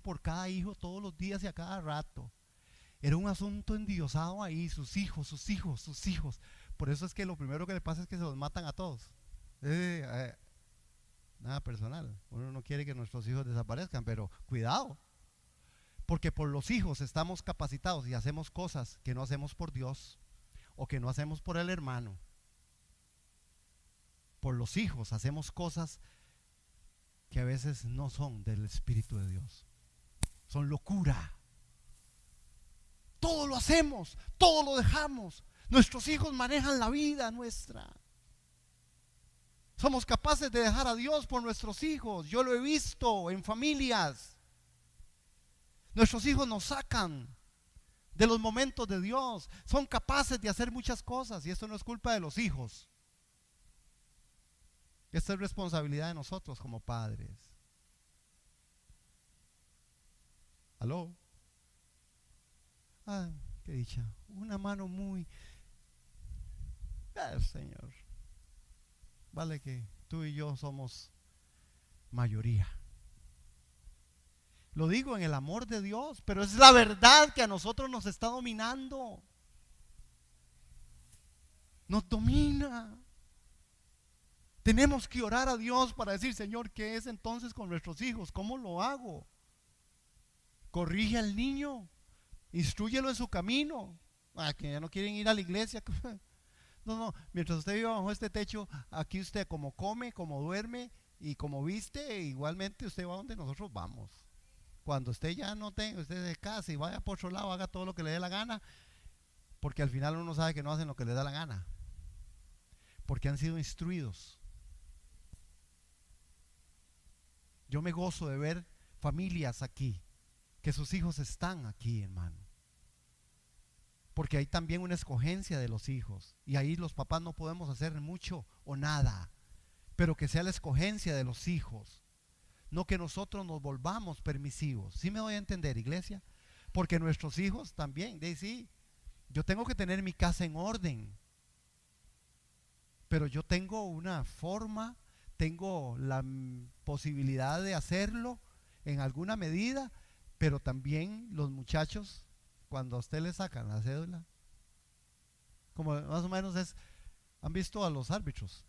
por cada hijo todos los días y a cada rato. Era un asunto endiosado ahí, sus hijos. Por eso es que lo primero que le pasa es que se los matan a todos. Nada personal. Uno no quiere que nuestros hijos desaparezcan, pero cuidado. Porque por los hijos estamos capacitados y hacemos cosas que no hacemos por Dios o que no hacemos por el hermano. Por los hijos hacemos cosas que a veces no son del Espíritu de Dios. Son locura. Todo lo hacemos, todo lo dejamos. Nuestros hijos manejan la vida nuestra. Somos capaces de dejar a Dios por nuestros hijos. Yo lo he visto en familias. Nuestros hijos nos sacan de los momentos de Dios. Son capaces de hacer muchas cosas y esto no es culpa de los hijos. Esta es responsabilidad de nosotros como padres. ¿Aló? Ah, qué dicha. Una mano muy... Señor. Vale que tú y yo somos mayoría. Lo digo en el amor de Dios, pero es la verdad que a nosotros nos está dominando. Nos domina. Tenemos que orar a Dios para decir, Señor, ¿qué es entonces con nuestros hijos? ¿Cómo lo hago? Corrige al niño, instrúyelo en su camino. Que ya no quieren ir a la iglesia. No, mientras usted viva bajo este techo, aquí usted como come, como duerme y como viste, igualmente usted va donde nosotros vamos. Cuando usted ya no tenga, usted se case y vaya por otro lado, haga todo lo que le dé la gana, porque al final uno sabe que no hacen lo que le da la gana, porque han sido instruidos. Yo me gozo de ver familias aquí, que sus hijos están aquí, hermano, porque hay también una escogencia de los hijos, y ahí los papás no podemos hacer mucho o nada, pero que sea la escogencia de los hijos. No que nosotros nos volvamos permisivos. ¿Sí me doy a entender, iglesia? Porque nuestros hijos también, sí, yo tengo que tener mi casa en orden, pero yo tengo una forma, tengo la posibilidad de hacerlo en alguna medida, pero también los muchachos, cuando a usted le sacan la cédula, como más o menos es, ¿han visto a los árbitros?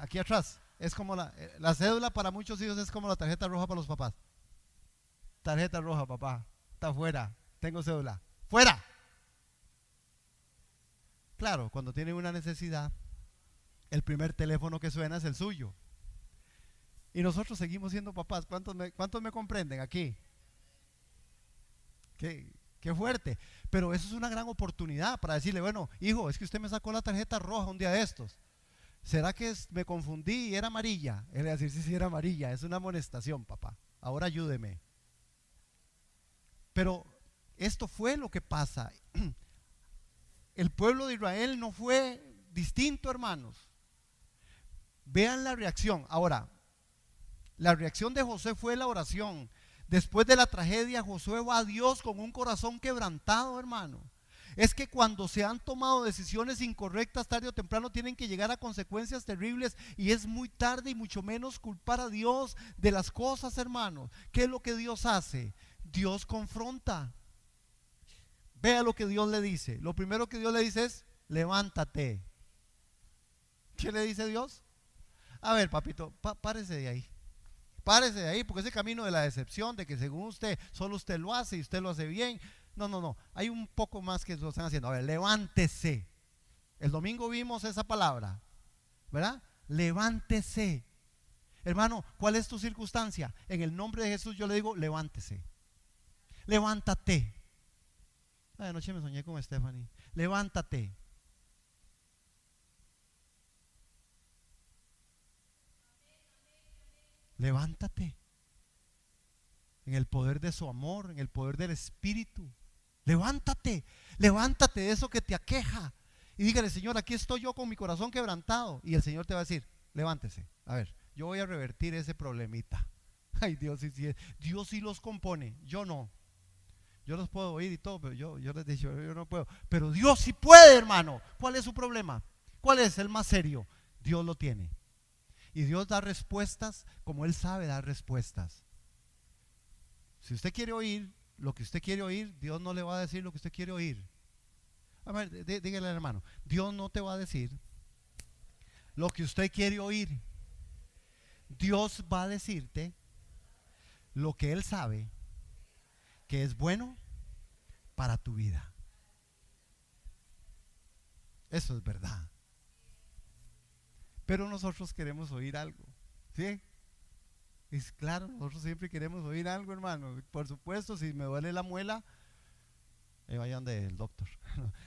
Aquí atrás. Es como la cédula para muchos hijos es como la tarjeta roja para los papás. Tarjeta roja, papá, está fuera, tengo cédula, fuera. Claro, cuando tienen una necesidad, el primer teléfono que suena es el suyo. Y nosotros seguimos siendo papás. ¿Cuántos me comprenden aquí? Qué fuerte. Pero eso es una gran oportunidad para decirle, bueno, hijo, es que usted me sacó la tarjeta roja un día de estos. ¿Será que me confundí y era amarilla? Él le va a decir, sí, era amarilla, es una amonestación, papá. Ahora ayúdeme. Pero esto fue lo que pasa. El pueblo de Israel no fue distinto, hermanos. Vean la reacción. Ahora, la reacción de Josué fue la oración. Después de la tragedia, Josué va a Dios con un corazón quebrantado, hermano. Es que cuando se han tomado decisiones incorrectas, tarde o temprano tienen que llegar a consecuencias terribles y es muy tarde y mucho menos culpar a Dios de las cosas, hermanos. ¿Qué es lo que Dios hace? Dios confronta. Vea lo que Dios le dice. Lo primero que Dios le dice es, levántate. ¿Qué le dice Dios? A ver, papito, párese de ahí. Párese de ahí, porque ese camino de la decepción, de que según usted, solo usted lo hace y usted lo hace bien. No, no, no. Hay un poco más que lo están haciendo. A ver, levántese. El domingo vimos esa palabra, ¿verdad? Levántese. Hermano, ¿cuál es tu circunstancia? En el nombre de Jesús yo le digo, levántese. Levántate. Anoche me soñé con Stephanie. Levántate. Levántate. En el poder de su amor, en el poder del Espíritu. Levántate. Levántate de eso que te aqueja. Y dígale, Señor, aquí estoy yo con mi corazón quebrantado. Y el Señor te va a decir, levántese. A ver, yo voy a revertir ese problemita. Ay, Dios sí, Dios sí los compone, yo no. Yo los puedo oír y todo, pero yo les he dicho, yo no puedo. Pero Dios sí puede, hermano. ¿Cuál es su problema? ¿Cuál es el más serio? Dios lo tiene. Y Dios da respuestas como Él sabe dar respuestas. Si usted quiere oír lo que usted quiere oír, Dios no le va a decir lo que usted quiere oír. A ver, dígale al hermano, Dios no te va a decir lo que usted quiere oír. Dios va a decirte lo que Él sabe que es bueno para tu vida. Eso es verdad. Pero nosotros queremos oír algo, ¿sí? Es claro, nosotros siempre queremos oír algo, hermano. Por supuesto, si me duele la muela, vayan del doctor.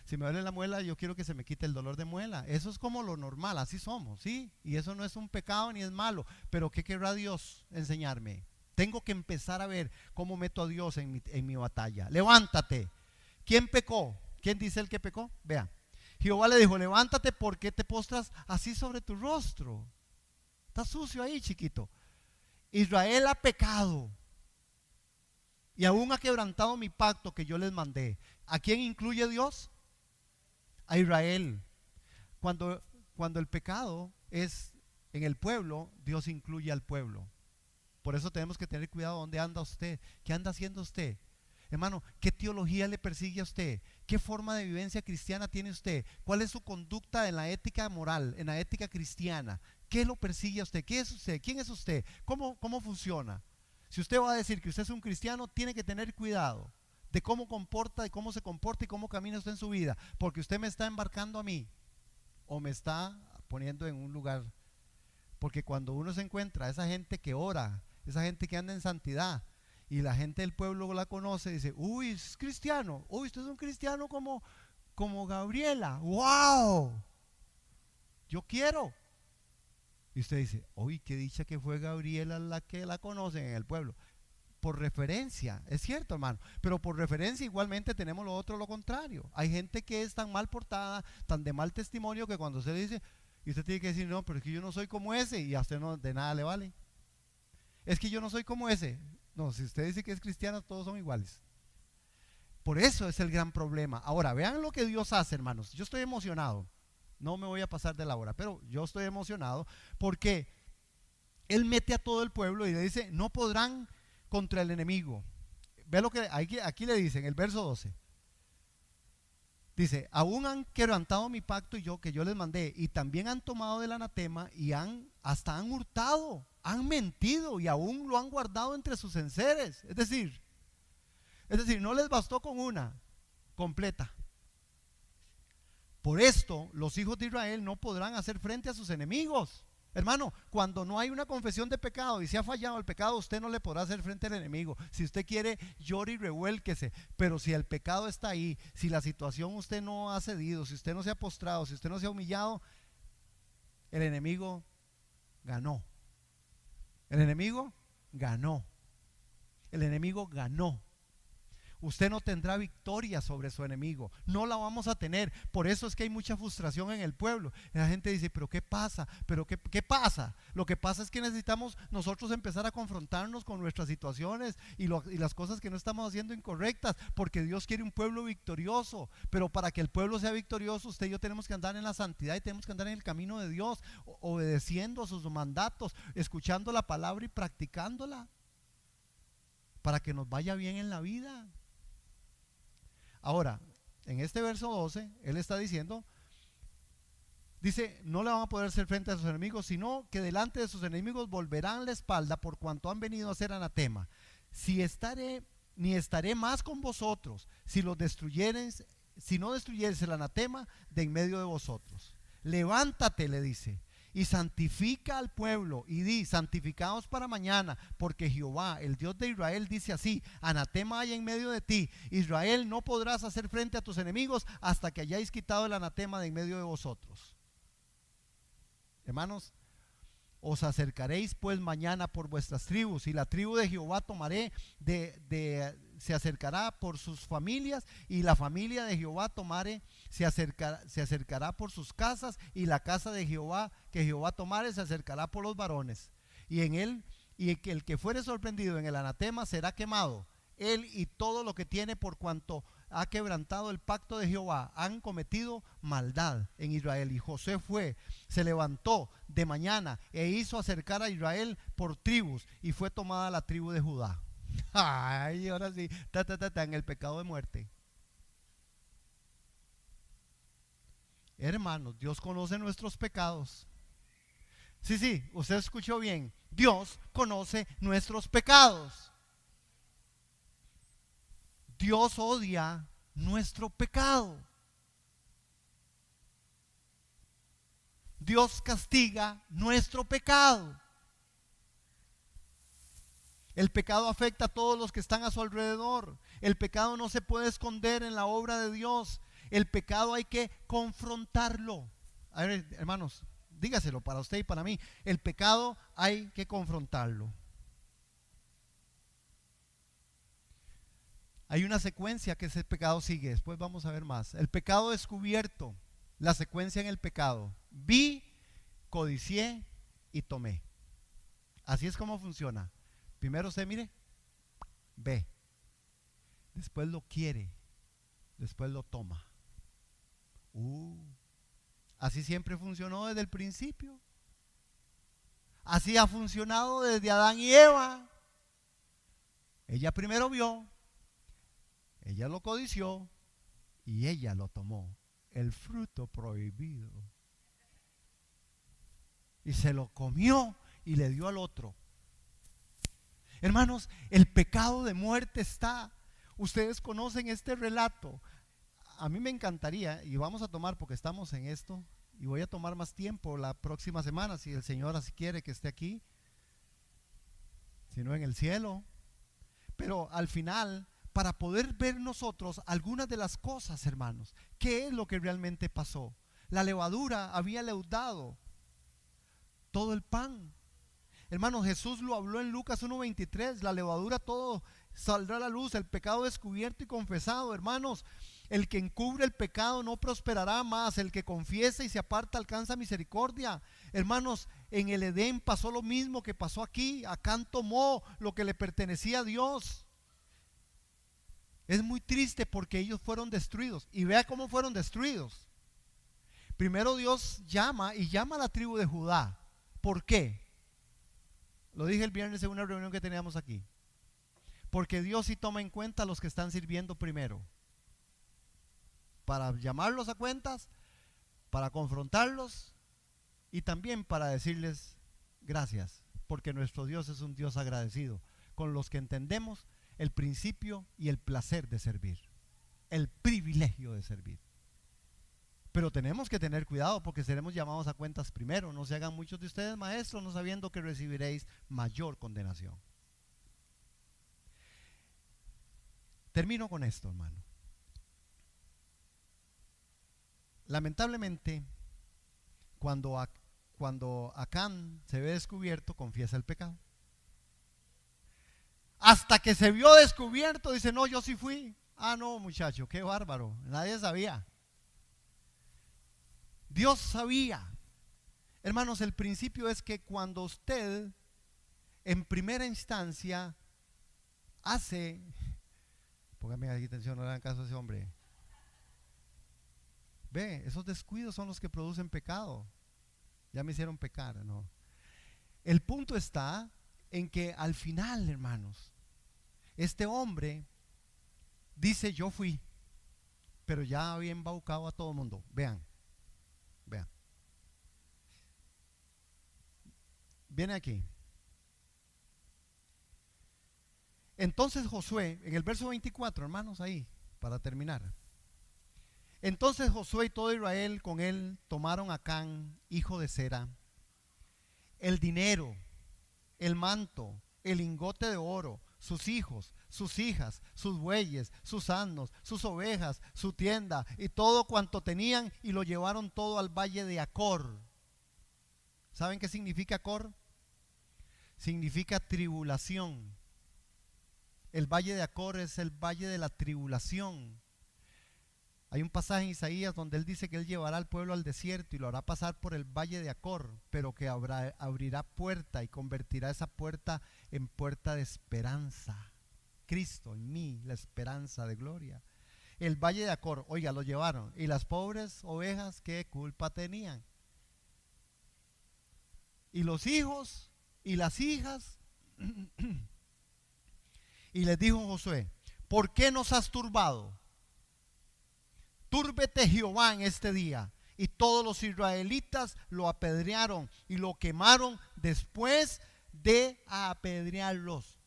Si me duele la muela, yo quiero que se me quite el dolor de muela. Eso es como lo normal, así somos, ¿sí? Y eso no es un pecado ni es malo. Pero ¿qué querrá Dios enseñarme? Tengo que empezar a ver cómo meto a Dios en mi batalla. Levántate. ¿Quién pecó? ¿Quién dice el que pecó? Vea, Jehová le dijo, levántate, porque te postras así sobre tu rostro. Está sucio ahí, chiquito. Israel ha pecado y aún ha quebrantado mi pacto que yo les mandé. ¿A quién incluye Dios? A Israel. Cuando el pecado es en el pueblo, Dios incluye al pueblo. Por eso tenemos que tener cuidado dónde anda usted, qué anda haciendo usted. Hermano, ¿qué teología le persigue a usted? ¿Qué forma de vivencia cristiana tiene usted? ¿Cuál es su conducta en la ética moral, en la ética cristiana? ¿Qué lo persigue a usted? ¿Qué es usted? ¿Quién es usted? ¿Cómo funciona? Si usted va a decir que usted es un cristiano, tiene que tener cuidado de cómo comporta, de cómo se comporta y cómo camina usted en su vida, porque usted me está embarcando a mí o me está poniendo en un lugar. Porque cuando uno se encuentra a esa gente que ora, esa gente que anda en santidad, y la gente del pueblo la conoce, dice, uy, es cristiano, uy, usted es un cristiano como Gabriela, wow, yo quiero. Y usted dice, uy, qué dicha que fue Gabriela la que la conocen en el pueblo. Por referencia, es cierto, hermano, pero por referencia igualmente tenemos lo otro, lo contrario. Hay gente que es tan mal portada, tan de mal testimonio, que cuando usted dice, y usted tiene que decir, no, pero es que yo no soy como ese, y a usted no, de nada le vale. Es que yo no soy como ese. No, si usted dice que es cristiano, todos son iguales. Por eso es el gran problema. Ahora, vean lo que Dios hace, hermanos. Yo estoy emocionado. No me voy a pasar de la hora, pero yo estoy emocionado porque Él mete a todo el pueblo y le dice, no podrán contra el enemigo. Ve lo que aquí le dice en el verso 12. Dice, aún han quebrantado mi pacto que yo les mandé, y también han tomado del anatema y hasta han hurtado, han mentido y aún lo han guardado entre sus enseres. Es decir, no les bastó con una completa. Por esto, los hijos de Israel no podrán hacer frente a sus enemigos. Hermano, cuando no hay una confesión de pecado y se ha fallado el pecado, usted no le podrá hacer frente al enemigo. Si usted quiere, llore y revuélquese. Pero si el pecado está ahí, si la situación usted no ha cedido, si usted no se ha postrado, si usted no se ha humillado, el enemigo ganó. El enemigo ganó. El enemigo ganó. Usted no tendrá victoria sobre su enemigo, no la vamos a tener. Por eso es que hay mucha frustración en el pueblo. La gente dice, pero ¿qué pasa? ¿Pero qué pasa? Lo que pasa es que necesitamos nosotros empezar a confrontarnos con nuestras situaciones y las cosas que no estamos haciendo incorrectas, porque Dios quiere un pueblo victorioso. Pero para que el pueblo sea victorioso, usted y yo tenemos que andar en la santidad y tenemos que andar en el camino de Dios, obedeciendo a sus mandatos, escuchando la palabra y practicándola, para que nos vaya bien en la vida. Ahora, en este verso 12, él está diciendo, Dice, no le van a poder hacer frente a sus enemigos, sino que delante de sus enemigos volverán la espalda por cuanto han venido a ser anatema. Si estaré, ni estaré más con vosotros, si los destruyereis, si no destruyereis el anatema de en medio de vosotros. Levántate, le dice, y santifica al pueblo, y di, santificaos para mañana, porque Jehová, el Dios de Israel, dice así: anatema hay en medio de ti, Israel, no podrás hacer frente a tus enemigos hasta que hayáis quitado el anatema de en medio de vosotros. Hermanos, os acercaréis pues mañana por vuestras tribus, y la tribu de Jehová tomaré se acercará por sus familias, y la familia de Jehová tomare se acercará por sus casas, y la casa de Jehová que Jehová tomare se acercará por los varones. Y en él, y el que fuere sorprendido en el anatema será quemado, él y todo lo que tiene, por cuanto ha quebrantado el pacto de Jehová, han cometido maldad en Israel. Y Josué se levantó de mañana e hizo acercar a Israel por tribus, y fue tomada la tribu de Judá. Ay, ahora sí, en el pecado de muerte. Hermanos, Dios conoce nuestros pecados. Sí, usted escuchó bien. Dios conoce nuestros pecados. Dios odia nuestro pecado. Dios castiga nuestro pecado. El pecado afecta a todos los que están a su alrededor. El pecado no se puede esconder en la obra de Dios. El pecado hay que confrontarlo. A ver, hermanos, dígaselo para usted y para mí. El pecado hay que confrontarlo. Hay una secuencia que ese pecado sigue. Después vamos a ver más. El pecado descubierto. La secuencia en el pecado: vi, codicié y tomé. Así es como funciona. Primero usted, mire, ve, después lo quiere, después lo toma. Así siempre funcionó desde el principio. Así ha funcionado desde Adán y Eva. Ella primero vio, ella lo codició y ella lo tomó, el fruto prohibido, y se lo comió y le dio al otro. Hermanos, el pecado de muerte está. Ustedes conocen este relato. A mí me encantaría, y vamos a tomar, porque estamos en esto, y voy a tomar más tiempo la próxima semana, si el Señor así quiere que esté aquí, si no en el cielo. Pero al final, para poder ver nosotros algunas de las cosas, hermanos, ¿qué es lo que realmente pasó? La levadura había leudado todo el pan. Hermanos, Jesús lo habló en Lucas 1:23. La levadura, todo saldrá a la luz, el pecado descubierto y confesado. Hermanos, el que encubre el pecado no prosperará más, el que confiesa y se aparta alcanza misericordia. Hermanos, en el Edén pasó lo mismo que pasó aquí. Acán tomó lo que le pertenecía a Dios. Es muy triste porque ellos fueron destruidos. Y vea cómo fueron destruidos. Primero Dios llama a la tribu de Judá. ¿Por qué? Lo dije el viernes en una reunión que teníamos aquí. Porque Dios sí toma en cuenta a los que están sirviendo primero, para llamarlos a cuentas, para confrontarlos y también para decirles gracias, porque nuestro Dios es un Dios agradecido con los que entendemos el principio y el placer de servir, el privilegio de servir. Pero tenemos que tener cuidado porque seremos llamados a cuentas primero. No se hagan muchos de ustedes maestros no sabiendo que recibiréis mayor condenación. Termino con esto, hermano. Lamentablemente, cuando Acán se ve descubierto, confiesa el pecado. Hasta que se vio descubierto, dice: no, yo sí fui. Ah, no, muchacho, qué bárbaro, nadie sabía. Dios sabía. Hermanos, el principio es que cuando usted en primera instancia hace, póngame aquí atención, no le hagan caso a ese hombre. Ve, esos descuidos son los que producen pecado. Ya me hicieron pecar, ¿no? El punto está en que al final, hermanos, este hombre dice: yo fui, pero ya había embaucado a todo el mundo. Vean. Viene aquí. Entonces Josué, en el verso 24, hermanos, ahí, para terminar. Entonces Josué y todo Israel con él tomaron a Acán, hijo de Zera, el dinero, el manto, el lingote de oro, sus hijos, sus hijas, sus bueyes, sus asnos, sus ovejas, su tienda y todo cuanto tenían, y lo llevaron todo al valle de Acor. ¿Saben qué significa Acor? Significa tribulación. El valle de Acor es el valle de la tribulación. Hay un pasaje en Isaías donde él dice que él llevará al pueblo al desierto y lo hará pasar por el valle de Acor, pero que abrirá puerta y convertirá esa puerta en puerta de esperanza. Cristo en mí, la esperanza de gloria. El valle de Acor, oiga, lo llevaron. Y las pobres ovejas, ¿qué culpa tenían? Y los hijos y las hijas. Y les dijo Josué: ¿por qué nos has turbado? Túrbete Jehová en este día. Y todos los israelitas lo apedrearon y lo quemaron después de apedrearlos.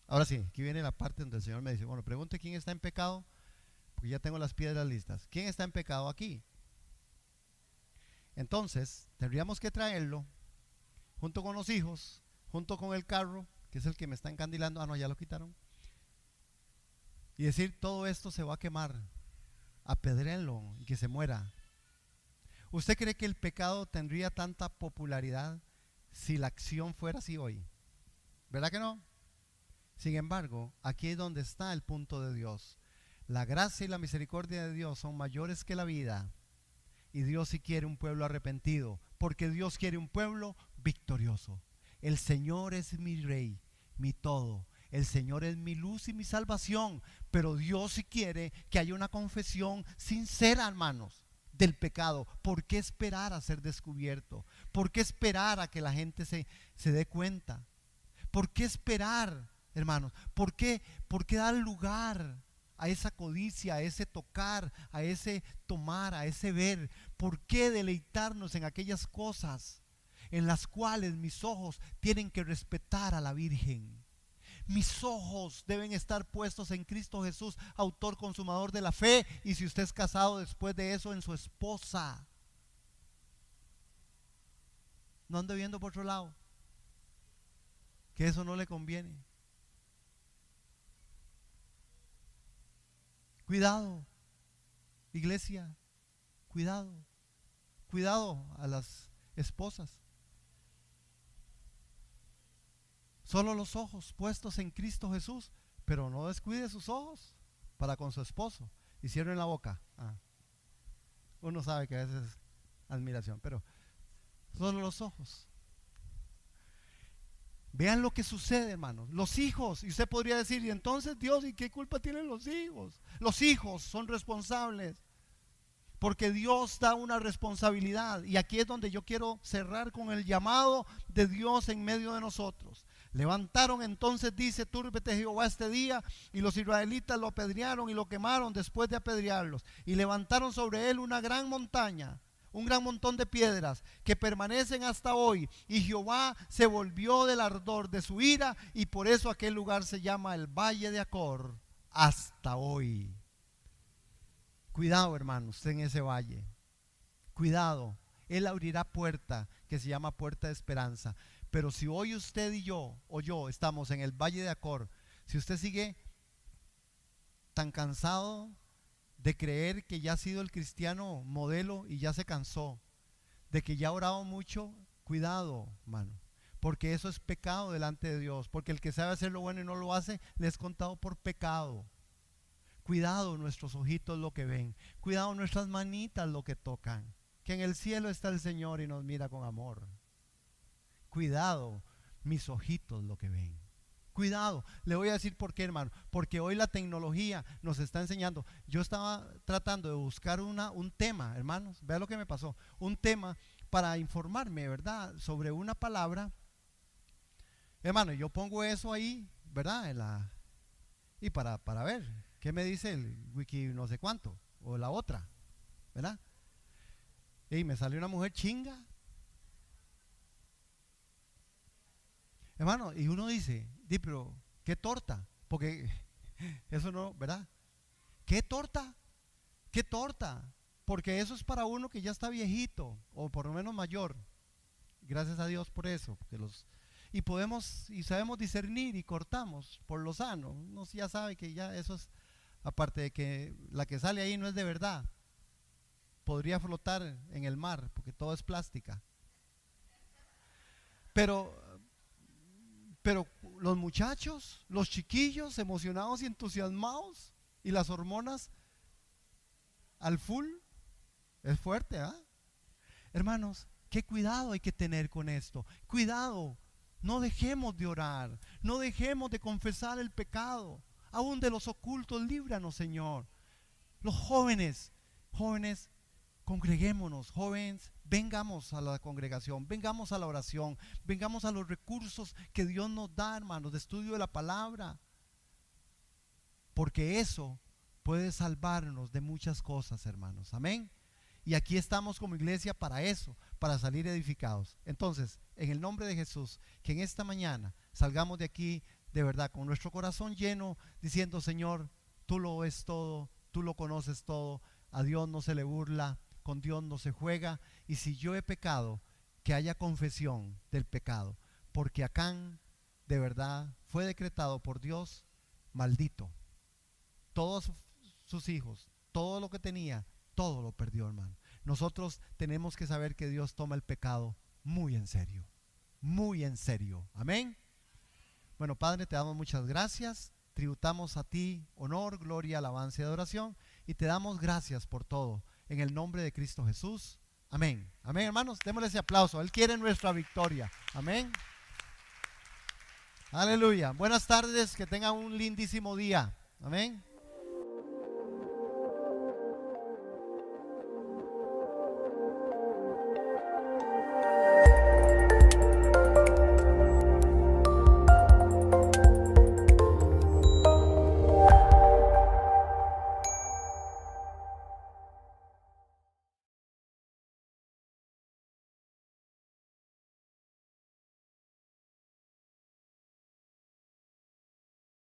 Ahora sí, aquí viene la parte donde el Señor me dice: bueno, pregunte quién está en pecado, porque ya tengo las piedras listas. ¿Quién está en pecado aquí? Entonces, tendríamos que traerlo junto con los hijos, junto con el carro, que es el que me está encandilando. Ah, no, ya lo quitaron. Y decir: todo esto se va a quemar, apedréenlo y que se muera. ¿Usted cree que el pecado tendría tanta popularidad si la acción fuera así hoy? ¿Verdad que no? Sin embargo, aquí es donde está el punto de Dios. La gracia y la misericordia de Dios son mayores que la vida. Y Dios sí quiere un pueblo arrepentido, porque Dios quiere un pueblo victorioso. El Señor es mi rey, mi todo. El Señor es mi luz y mi salvación. Pero Dios sí quiere que haya una confesión sincera, hermanos, del pecado. ¿Por qué esperar a ser descubierto? ¿Por qué esperar a que la gente se dé cuenta? ¿Por qué esperar, hermanos? ¿Por qué dar lugar a esa codicia, a ese tocar, a ese tomar, a ese ver? ¿Por qué deleitarnos en aquellas cosas en las cuales mis ojos tienen que respetar a la Virgen? Mis ojos deben estar puestos en Cristo Jesús, autor consumador de la fe, y si usted es casado después de eso, en su esposa. No ande viendo por otro lado, que eso no le conviene. Cuidado, iglesia, cuidado, cuidado a las esposas. Solo los ojos puestos en Cristo Jesús, pero no descuide sus ojos para con su esposo. Y cierren la boca. Uno sabe que a veces es admiración, pero solo los ojos. Vean lo que sucede, hermanos. Los hijos, y usted podría decir: y entonces Dios, ¿y qué culpa tienen los hijos? Los hijos son responsables, porque Dios da una responsabilidad. Y aquí es donde yo quiero cerrar con el llamado de Dios en medio de nosotros. Levantaron entonces, dice: túrbete Jehová este día. Y los israelitas lo apedrearon y lo quemaron después de apedrearlos. Y levantaron sobre él una gran montaña, un gran montón de piedras que permanecen hasta hoy. Y Jehová se volvió del ardor de su ira, y por eso aquel lugar se llama el Valle de Acor hasta hoy. Cuidado, hermanos, en ese valle. Cuidado. Él abrirá puerta que se llama puerta de esperanza. Pero si hoy usted y yo, o yo, estamos en el Valle de Acor, si usted sigue tan cansado de creer que ya ha sido el cristiano modelo y ya se cansó, de que ya ha orado mucho, cuidado, hermano, porque eso es pecado delante de Dios. Porque el que sabe hacer lo bueno y no lo hace, le es contado por pecado. Cuidado nuestros ojitos lo que ven, cuidado nuestras manitas lo que tocan, que en el cielo está el Señor y nos mira con amor. Cuidado mis ojitos lo que ven. Cuidado, le voy a decir por qué, hermano. Porque hoy la tecnología nos está enseñando. Yo estaba tratando de buscar un tema, hermanos, vea lo que me pasó. Un tema para informarme, ¿verdad?, sobre una palabra. Hermano, yo pongo eso ahí, ¿verdad?, y para ver qué me dice el wiki no sé cuánto, o la otra, ¿verdad? Y me salió una mujer chinga. Hermano, y uno dice, di, pero ¿qué torta? Porque eso no, ¿verdad? ¿Qué torta? ¿Qué torta? Porque eso es para uno que ya está viejito o por lo menos mayor. Gracias a Dios por eso, porque y podemos y sabemos discernir y cortamos por lo sano. Uno ya sabe que ya eso es, aparte de que la que sale ahí no es de verdad, podría flotar en el mar porque todo es plástica. Pero pero los muchachos, los chiquillos emocionados y entusiasmados y las hormonas al full, es fuerte, ¿ah? Hermanos, qué cuidado hay que tener con esto. Cuidado, no dejemos de orar, no dejemos de confesar el pecado. Aún de los ocultos, líbranos, Señor. Los jóvenes, jóvenes, congreguémonos, jóvenes, vengamos a la congregación, vengamos a la oración, vengamos a los recursos que Dios nos da, hermanos, de estudio de la palabra. Porque eso puede salvarnos de muchas cosas, hermanos. Amén. Y aquí estamos como iglesia para eso, para salir edificados. Entonces, en el nombre de Jesús, que en esta mañana salgamos de aquí de verdad con nuestro corazón lleno, diciendo: Señor, tú lo ves todo, tú lo conoces todo, a Dios no se le burla, con Dios no se juega. Y si yo he pecado, que haya confesión del pecado, porque Acán de verdad fue decretado por Dios maldito. Todos sus hijos, todo lo que tenía, todo lo perdió, hermano. Nosotros tenemos que saber que Dios toma el pecado muy en serio, muy en serio. Amén. Bueno, Padre, te damos muchas gracias, tributamos a ti honor, gloria, alabanza y adoración, y te damos gracias por todo, en el nombre de Cristo Jesús. Amén. Amén, hermanos, démosle ese aplauso. Él quiere nuestra victoria. Amén. Aleluya. Buenas tardes, que tengan un lindísimo día. Amén.